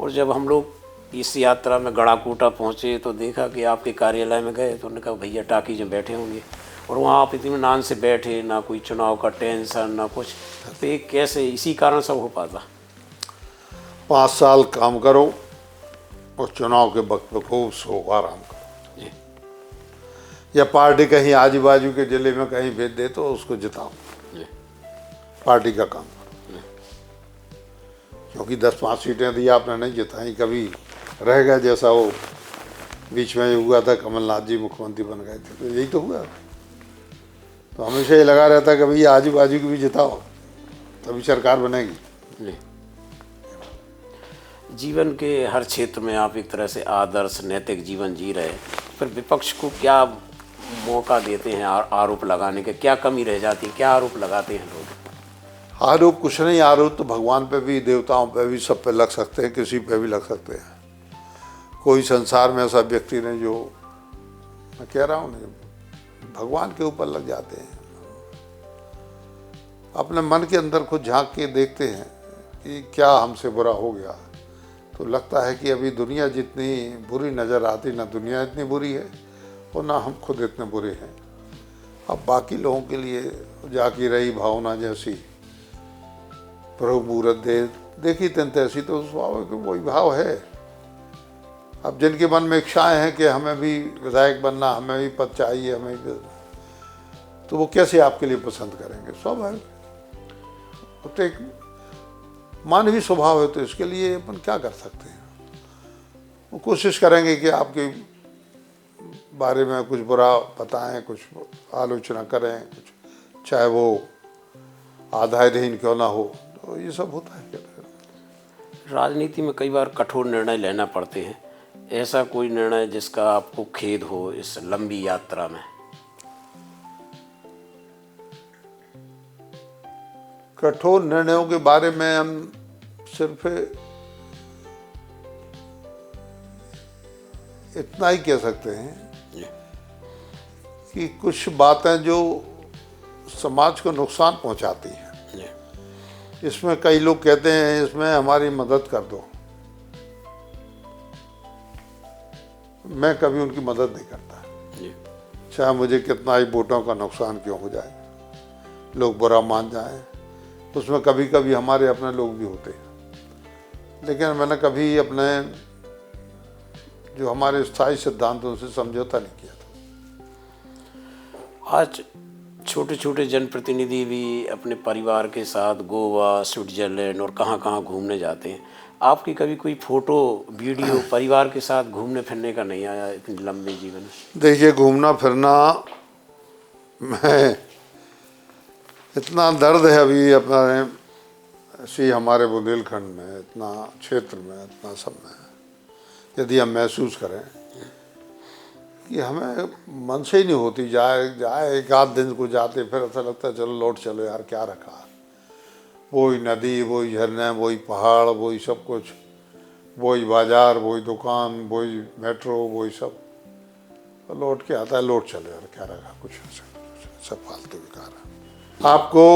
और जब हम लोग इस यात्रा में गड़ाकोटा पहुँचे तो देखा कि आपके कार्यालय में गए तो उन्होंने कहा भैया टाकीज में बैठे होंगे, और वहाँ आप इत्मीनान से बैठे, ना कोई चुनाव का टेंशन ना कुछ। तो ये कैसे, इसी कारण सब हो पाता।
5 साल काम करो और चुनाव के वक्त पे खूब सो आराम करो। या पार्टी कहीं आजू बाजू के जिले में कहीं भेज दे तो उसको जिताओ, पार्टी का काम करो। क्योंकि 10-5 सीटें दी आपने, नहीं जिताई, कभी रह गया। जैसा वो बीच में हुआ था, कमलनाथ जी मुख्यमंत्री बन गए थे, तो यही तो हुआ। तो हमेशा ये लगा रहता है कि भैया आजू बाजू की भी जिताओ तभी सरकार बनेगी।
जीवन के हर क्षेत्र में आप एक तरह से आदर्श नैतिक जीवन जी रहे, फिर विपक्ष को क्या मौका देते हैं आरोप लगाने के? क्या कमी रह जाती है, क्या आरोप लगाते हैं लोग?
आरोप कुछ नहीं, आरोप तो भगवान पे भी, देवताओं पे भी, सब पे लग सकते हैं, किसी पे भी लग सकते हैं। कोई संसार में ऐसा व्यक्ति नहीं जो, मैं कह रहा हूँ नहीं, भगवान के ऊपर लग जाते हैं। अपने मन के अंदर खुद झांक के देखते हैं कि क्या हमसे बुरा हो गया, तो लगता है कि अभी दुनिया जितनी बुरी नज़र आती, ना दुनिया इतनी बुरी है और ना हम खुद इतने बुरे हैं। अब बाकी लोगों के लिए जाकी रही भावना जैसी, प्रभु मूरत दे देखी तन तैसी, तो स्वाभाविक वही भाव है। अब जिनके मन में इच्छाएं हैं कि हमें भी विधायक बनना, हमें भी पद चाहिए, हमें भी, तो वो कैसे आपके लिए पसंद करेंगे? स्वाभाविक, तो एक मानवीय स्वभाव है, तो इसके लिए अपन क्या कर सकते हैं? वो कोशिश करेंगे कि आपके बारे में कुछ बुरा बताएं, कुछ आलोचना करें, कुछ चाहे वो आधारहीन क्यों ना हो, तो ये सब होता है।
राजनीति में कई बार कठोर निर्णय लेना पड़ते हैं, ऐसा कोई निर्णय जिसका आपको खेद हो इस लंबी यात्रा में?
कठोर निर्णयों के बारे में हम सिर्फ इतना ही कह सकते हैं कि कुछ बातें जो समाज को नुकसान पहुंचाती हैं, इसमें कई लोग कहते हैं इसमें हमारी मदद कर दो। मैं कभी उनकी मदद नहीं करता, चाहे मुझे कितना ही वोटों का नुकसान क्यों हो जाए, लोग बुरा मान जाएं, उसमें कभी कभी हमारे अपने लोग भी होते हैं, लेकिन मैंने कभी अपने जो हमारे स्थायी सिद्धांत उनसे समझौता नहीं किया था।
आज छोटे छोटे जनप्रतिनिधि भी अपने परिवार के साथ गोवा, स्विट्जरलैंड और कहाँ कहाँ घूमने जाते हैं। आपकी कभी कोई फोटो वीडियो परिवार के साथ घूमने फिरने का नहीं आया इतने लंबे जीवन में?
देखिए, घूमना फिरना मैं इतना दर्द है अभी अपना ऐसी हमारे बुंदेलखंड में, इतना क्षेत्र में, इतना सब में, यदि हम महसूस करें कि हमें मन से ही नहीं होती, जाए एक आध दिन को जाते फिर ऐसा लगता है चलो लौट चलो यार, क्या रखा, वही नदी, वही झरने, वही पहाड़, वही सब कुछ, वही बाजार, वही दुकान, वही मेट्रो, वही सब, तो लौट के आता है लौट चलो यार, क्या रखा, कुछ सब फालतू बेकार है। आपको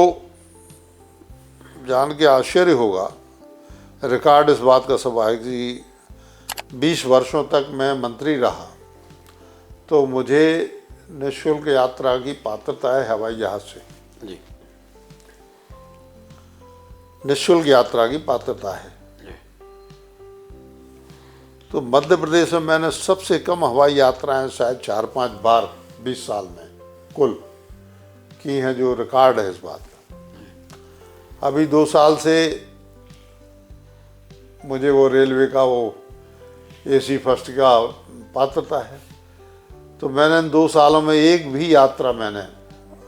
जान के आश्चर्य होगा, रिकॉर्ड इस बात का सब है कि 20 वर्षों तक मैं मंत्री रहा तो मुझे निःशुल्क यात्रा की पात्रता है हवाई जहाज से
जी।
निःशुल्क यात्रा की पात्रता है। तो मध्य प्रदेश में मैंने सबसे कम हवाई यात्राएं शायद 4-5 बार 20 साल में कुल की हैं, जो रिकॉर्ड है इस बात का। अभी 2 साल से मुझे वो रेलवे का वो AC फर्स्ट का पात्रता है, तो मैंने इन 2 सालों में एक भी यात्रा मैंने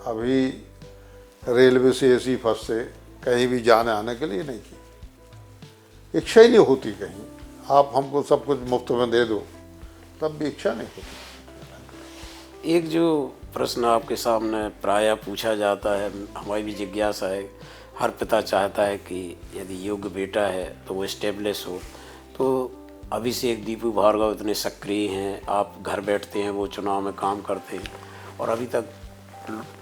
अभी रेलवे से AC फर्स्ट से कहीं भी जाने आने के लिए नहीं की। इच्छा ही नहीं होती कहीं, आप हमको सब कुछ मुफ्त में दे दो तब भी इच्छा नहीं होती।
एक जो प्रश्न आपके सामने प्रायः पूछा जाता है, हमारी भी जिज्ञासा है, हर पिता चाहता है कि यदि योग्य बेटा है तो वो एस्टेब्लिश हो। तो अभिषेक दीपू भार्गव इतने सक्रिय हैं, आप घर बैठते हैं, वो चुनाव में काम करते हैं और अभी तक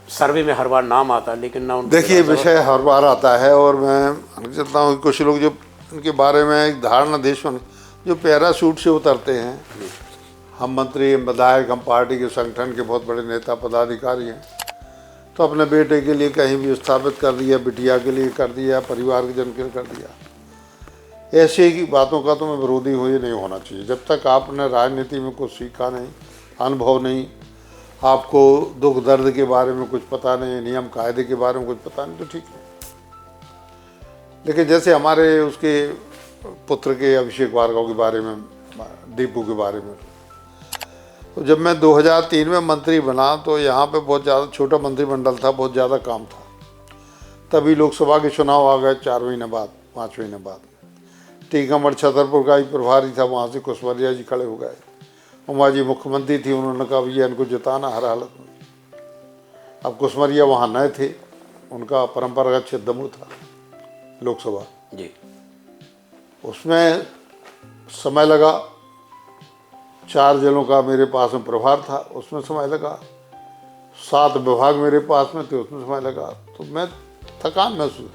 सर्वे में हर बार नाम आता है, लेकिन ना
देखिए विषय हर बार आता है और मैं चाहता हूँ कि कुछ लोग जो उनके बारे में एक धारणा देश में जो पैराशूट से उतरते हैं, हम मंत्री, हम विधायक, हम पार्टी के संगठन के बहुत बड़े नेता पदाधिकारी हैं, तो अपने बेटे के लिए कहीं भी स्थापित कर दिया, बिटिया के लिए कर दिया, परिवार के जन के लिए कर दिया। ऐसे की बातों का तो मैं विरोधी हो, ये नहीं होना चाहिए। जब तक आपने राजनीति में कुछ सीखा नहीं, अनुभव नहीं, आपको दुख दर्द के बारे में कुछ पता नहीं, नियम कायदे के बारे में कुछ पता नहीं, तो ठीक है। लेकिन जैसे हमारे उसके पुत्र के अभिषेक भार्गव के बारे में, दीपू के बारे में, तो जब मैं 2003 में मंत्री बना तो यहाँ पे बहुत ज़्यादा छोटा मंत्रिमंडल था, बहुत ज़्यादा काम था। तभी लोकसभा के चुनाव आ गए 4 महीने बाद, 5 महीने बाद। टीकमगढ़ छतरपुर का ही प्रभारी था, वहाँ से कुशमरिया जी खड़े हो गए। उमा जी मुख्यमंत्री थी, उन्होंने कहा भैया इनको जिताना हर हालत में। अब कुशमरिया वहाँ नए थे, उनका परंपरागत क्षेत्र था लोकसभा
जी।
उसमें समय लगा, 4 जिलों का मेरे पास में प्रभार था, उसमें समय लगा। 7 विभाग मेरे पास में थे, उसमें समय लगा। तो मैं थकान महसूस,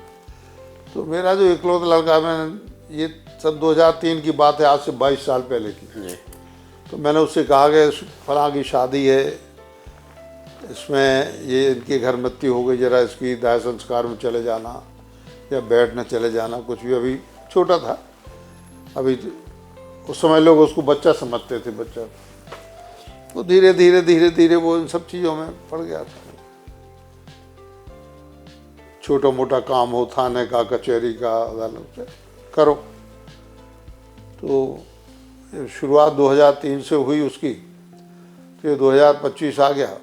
तो मेरा जो इकलौता लड़का, मैंने ये सन 2003 की बात है, आज से 22 साल पहले की, तो मैंने उससे कहा कि फलां की शादी है, इसमें ये इनके घर मृत्यु हो गई, जरा इसकी दाह संस्कार में चले जाना या बैठने चले जाना, कुछ भी। अभी छोटा था, अभी उस समय लोग उसको बच्चा समझते थे, बच्चा। तो धीरे धीरे धीरे धीरे वो इन सब चीज़ों में पड़ गया था। छोटा मोटा काम हो, थाने का, कचहरी का, अदालत से करो। तो शुरुआत 2003 से हुई उसकी, तो 2025 आ गया,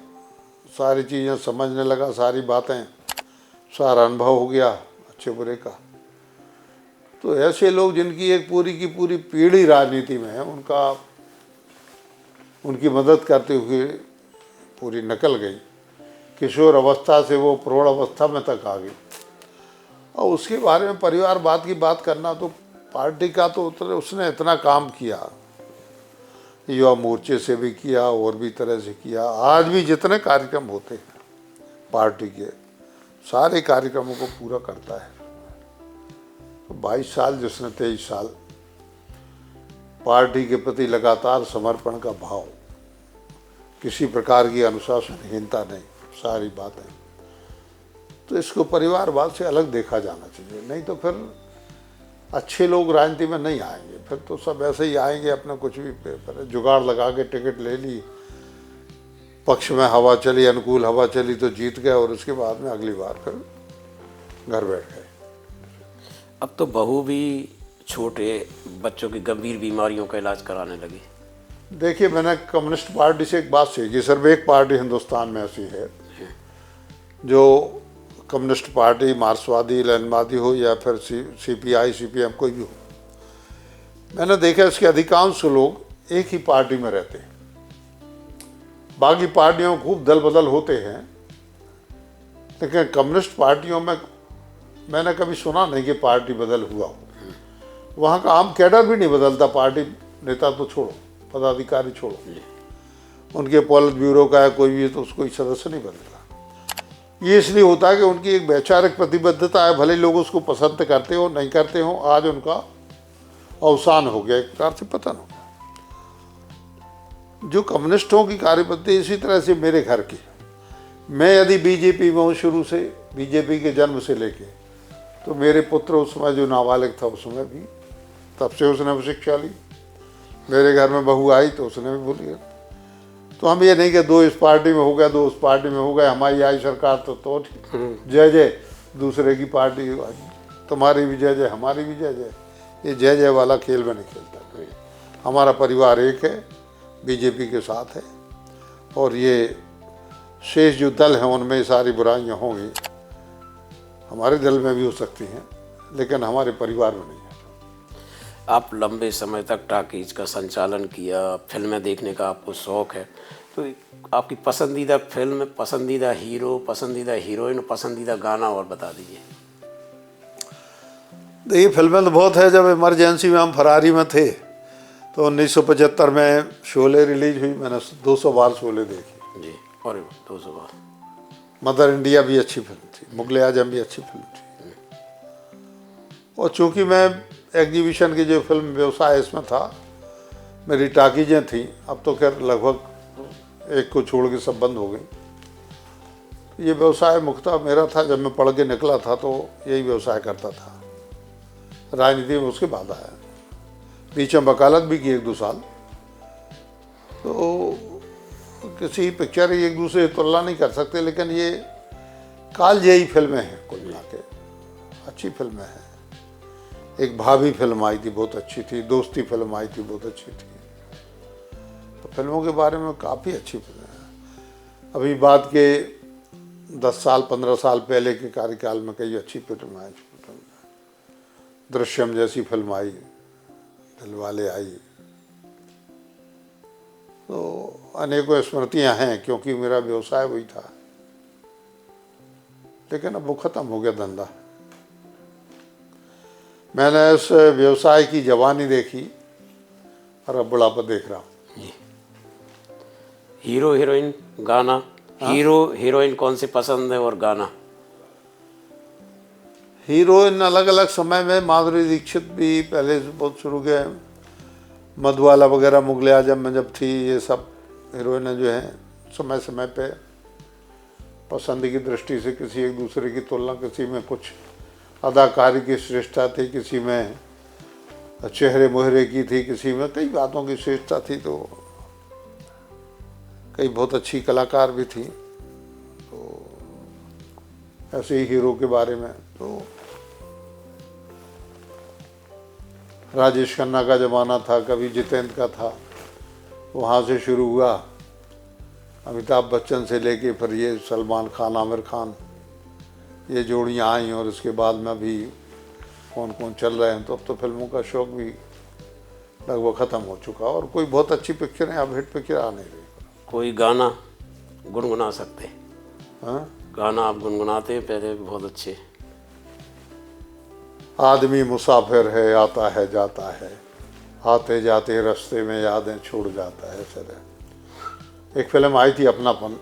सारी चीज़ें समझने लगा, सारी बातें, सारा अनुभव हो गया अच्छे बुरे का। तो ऐसे लोग जिनकी एक पूरी की पूरी पीढ़ी राजनीति में है, उनकी मदद करते हुए पूरी निकल गई, किशोर अवस्था से वो प्रौढ़ अवस्था में तक आ गई। और उसके बारे में परिवारवाद की बात करना, तो पार्टी का तो उसने इतना काम किया, युवा मोर्चे से भी किया और भी तरह से किया। आज भी जितने कार्यक्रम होते हैं पार्टी के, सारे कार्यक्रमों को पूरा करता है। तो 22 साल जिसने 23 साल पार्टी के प्रति लगातार समर्पण का भाव, किसी प्रकार की अनुशासनहीनता नहीं, सारी बातें। तो इसको परिवारवाद से अलग देखा जाना चाहिए, नहीं तो फिर अच्छे लोग राजनीति में नहीं आएंगे। फिर तो सब ऐसे ही आएंगे, अपना कुछ भी पेपर जुगाड़ लगा के टिकट ले ली, पक्ष में हवा चली, अनुकूल हवा चली तो जीत गए, और उसके बाद में अगली बार फिर घर बैठ गए।
अब तो बहू भी छोटे बच्चों की गंभीर बीमारियों का इलाज कराने लगी।
देखिए, मैंने कम्युनिस्ट पार्टी से एक बात सीखी, सिर्फ एक पार्टी हिंदुस्तान में ऐसी है जो कम्युनिस्ट पार्टी, मार्क्सवादी, लेनिनवादी हो या फिर CPI, CPM कोई भी हो, मैंने देखा इसके अधिकांश लोग एक ही पार्टी में रहते हैं। बाकी पार्टियों खूब दल बदल होते हैं, लेकिन कम्युनिस्ट पार्टियों में मैंने कभी सुना नहीं कि पार्टी बदल हुआ हो। वहाँ का आम कैडर भी नहीं बदलता, पार्टी नेता तो छोड़ो, पदाधिकारी छोड़ो, उनके पॉलिट ब्यूरो का है कोई भी तो उसको सदस्य नहीं बदलता। ये इसलिए होता है कि उनकी एक वैचारिक प्रतिबद्धता है, भले लोग उसको पसंद करते हो नहीं करते हो, आज उनका अवसान हो गया, एक प्रकार से पतन हो गया। जो कम्युनिस्टों की कार्यपद्धति इसी तरह से मेरे घर की, मैं यदि बीजेपी में हूँ शुरू से, बीजेपी के जन्म से लेके, तो मेरे पुत्र उस समय जो नाबालिग था उस समय भी, तब से उसने भी शिक्षा ली। मेरे घर में बहू आई तो उसने भी बोल दिया। तो हम ये नहीं कि दो इस पार्टी में हो गया, दो उस पार्टी में हो गए, हमारी आई सरकार तो जय जय, दूसरे की पार्टी तुम्हारी भी जय जय, हमारी भी जय जय, ये जय जय वाला खेल में नहीं खेलता कोई। हमारा परिवार एक है, बीजेपी के साथ है, और ये शेष जो दल हैं उनमें सारी बुराइयां होंगी, हमारे दल में भी हो सकती हैं, लेकिन हमारे परिवार में नहीं है।
आप लंबे समय तक टाकीज का संचालन किया, फिल्में देखने का आपको शौक़ है, तो आपकी पसंदीदा फिल्म, पसंदीदा हीरो, पसंदीदा हीरोइन, पसंदीदा गाना और बता दीजिए।
देखिए, फिल्में तो बहुत है। जब इमरजेंसी में हम फरारी में थे तो 1975 में शोले रिलीज हुई, मैंने 200 बार शोले देखी
जी। और 200 बार।
मदर इंडिया भी अच्छी फिल्म थी, मुगल आजम भी अच्छी फिल्म थी। और चूंकि मैं एग्जीबिशन की जो फिल्म व्यवसाय इसमें था, मेरी टाकीजें थी, अब तो खैर लगभग एक को छोड़ के सब बंद हो गई। ये व्यवसाय मुख्यतः मेरा था। जब मैं पढ़ के निकला था तो यही व्यवसाय करता था। राजनीति में उसके बाद आया, बीच में वकालत भी की 1-2 साल। तो किसी पिक्चर एक दूसरे से तुलना नहीं कर सकते, लेकिन ये कालजयी फिल्में हैं कुल मिला के, अच्छी फिल्में हैं। एक भाभी फिल्म आई थी, बहुत अच्छी थी। दोस्ती फिल्म आई थी, बहुत अच्छी थी। तो फिल्मों के बारे में काफ़ी अच्छी फिल्में हैं। अभी बात के 10 साल 15 साल पहले के कार्यकाल में कई अच्छी फिल्म आई। दृश्यम जैसी फिल्म आई, दिलवाले आई, तो अनेकों स्मृतियां हैं, क्योंकि मेरा व्यवसाय वही था। लेकिन अब वो खत्म हो गया धंधा। मैंने इस व्यवसाय की जवानी देखी और अब बुढ़ापा देख रहा हूँ।
हीरो हीरोइन, गाना। हीरो हीरोइन कौन सी पसंद है और गाना?
हीरोइन अलग अलग समय में, माधुरी दीक्षित भी पहले से बहुत शुरू गए, मधुबाला वगैरह मुगल आजम में जब थी, ये सब हीरोइनें जो हैं समय समय पे पसंद की दृष्टि से किसी एक दूसरे की तुलना, किसी में कुछ अदाकारी की श्रेष्ठता थी, किसी में चेहरे मोहरे की थी, किसी में कई बातों की श्रेष्ठता थी। तो कई बहुत अच्छी कलाकार भी थी। तो ऐसे ही हीरो के बारे में तो राजेश खन्ना का ज़माना था, कभी जितेंद्र का था, वहाँ से शुरू हुआ। अमिताभ बच्चन से लेके फिर ये सलमान खान, आमिर खान, ये जोड़ियाँ आई, और इसके बाद में भी कौन कौन चल रहे हैं। तो अब तो फिल्मों का शौक़ भी लगभग ख़त्म हो चुका, और कोई बहुत अच्छी पिक्चरें अब हिट पिक्चर आ नहीं रही।
कोई गाना गुनगुना सकते?
हाँ,
गाना आप गुनगुनाते हैं पहले, बहुत अच्छे।
आदमी मुसाफिर है, आता है जाता है, आते जाते रास्ते में यादें छोड़ जाता है। सर, एक फिल्म आई थी अपनापन,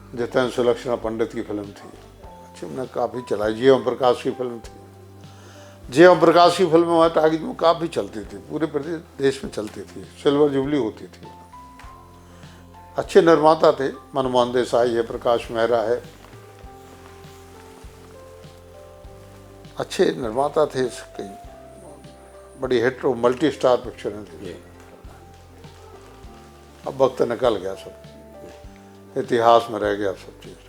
जितेंद्र सुलक्षणा पंडित की फिल्म थी, अच्छी, हमने काफ़ी चलाई। जी ओम प्रकाश की फिल्म थी। जी ओम प्रकाश की फिल्म वहाँ टाकीज में काफ़ी चलती थी, पूरे प्रदेश देश में चलती थी, सिल्वर जुबली होती थी। अच्छे निर्माता थे। मनमोहन देसाई है, प्रकाश मेहरा है, अच्छे निर्माता थे। इसकी बड़ी हिट और मल्टी स्टार पिक्चरें थी। अब वक्त निकल गया, सब इतिहास में रह गया सब चीज़।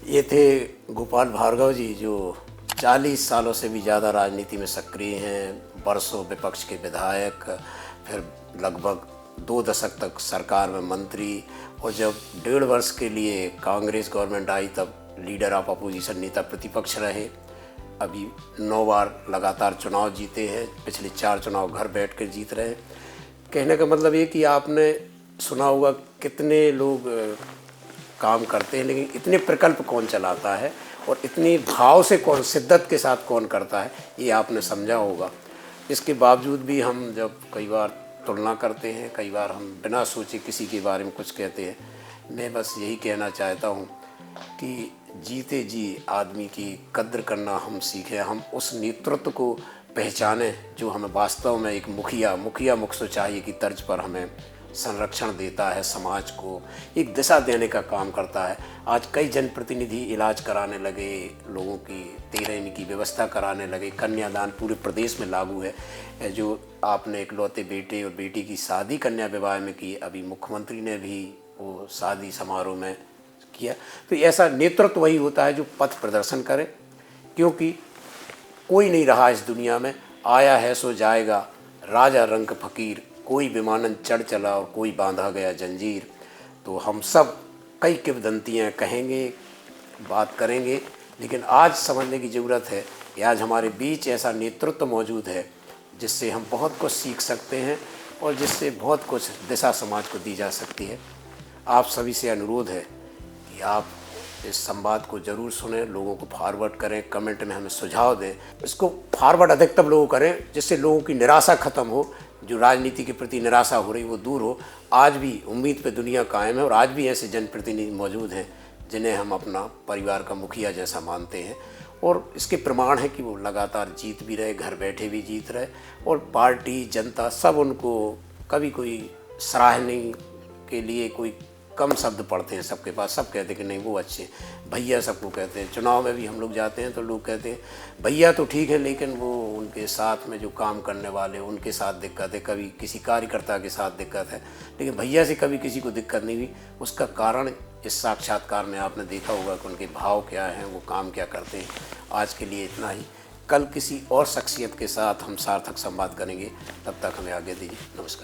ये थे गोपाल भार्गव जी, जो 40 सालों से भी ज़्यादा राजनीति में सक्रिय हैं, बरसों विपक्ष के विधायक, फिर लगभग 2 दशक तक सरकार में मंत्री, और जब 1.5 वर्ष के लिए कांग्रेस गवर्नमेंट आई तब लीडर ऑफ अपोजिशन, नेता प्रतिपक्ष रहे। अभी 9 बार लगातार चुनाव जीते हैं, पिछले 4 चुनाव घर बैठ कर जीत रहे हैं। कहने का मतलब ये कि आपने सुना होगा कितने लोग काम करते हैं, लेकिन इतने प्रकल्प कौन चलाता है और इतनी भाव से कौन, शिद्दत के साथ कौन करता है, ये आपने समझा होगा। इसके बावजूद भी हम जब कई बार तुलना करते हैं, कई बार हम बिना सोचे किसी के बारे में कुछ कहते हैं। मैं बस यही कहना चाहता हूँ कि जीते जी आदमी की कद्र करना हम सीखें, हम उस नेतृत्व को पहचानें जो हमें वास्तव में एक मुखिया मुख्य चाहिए की तर्ज पर हमें संरक्षण देता है, समाज को एक दिशा देने का काम करता है। आज कई जनप्रतिनिधि इलाज कराने लगे, लोगों की 13वीं की व्यवस्था कराने लगे, कन्यादान पूरे प्रदेश में लागू है। जो आपने इकलौते बेटे और बेटी की शादी कन्या विवाह में की, अभी मुख्यमंत्री ने भी वो शादी समारोह में किया। तो ऐसा नेतृत्व वही होता है जो पथ प्रदर्शन करे, क्योंकि कोई नहीं रहा इस दुनिया में, आया है सो जाएगा, राजा रंक फकीर, कोई विमानन चढ़ चला और कोई बांधा गया जंजीर। तो हम सब कई किंवदंतियाँ कहेंगे, बात करेंगे, लेकिन आज समझने की ज़रूरत है कि आज हमारे बीच ऐसा नेतृत्व मौजूद है जिससे हम बहुत कुछ सीख सकते हैं और जिससे बहुत कुछ दिशा समाज को दी जा सकती है। आप सभी से अनुरोध है कि आप इस संवाद को ज़रूर सुनें, लोगों को फॉरवर्ड करें, कमेंट में हमें सुझाव दें। इसको फॉरवर्ड अधिकतम लोगों करें जिससे लोगों की निराशा ख़त्म हो, जो राजनीति के प्रति निराशा हो रही वो दूर हो। आज भी उम्मीद पे दुनिया कायम है और आज भी ऐसे जनप्रतिनिधि मौजूद हैं जिन्हें हम अपना परिवार का मुखिया जैसा मानते हैं, और इसके प्रमाण है कि वो लगातार जीत भी रहे, घर बैठे भी जीत रहे, और पार्टी जनता सब उनको कभी कोई सराहने के लिए कोई कम शब्द पढ़ते हैं सबके पास, सब कहते हैं कि नहीं वो अच्छे भैया, सबको कहते हैं। चुनाव में भी हम लोग जाते हैं तो लोग कहते हैं भैया तो ठीक है, लेकिन वो उनके साथ में जो काम करने वाले उनके साथ दिक्कत है, कभी किसी कार्यकर्ता के साथ दिक्कत है, लेकिन भैया से कभी किसी को दिक्कत नहीं हुई। उसका कारण इस साक्षात्कार में आपने देखा होगा कि उनके भाव क्या हैं, वो काम क्या करते हैं। आज के लिए इतना ही, कल किसी और शख्सियत के साथ हम सार्थक संवाद करेंगे, तब तक हमें आगे दीजिए। नमस्कार।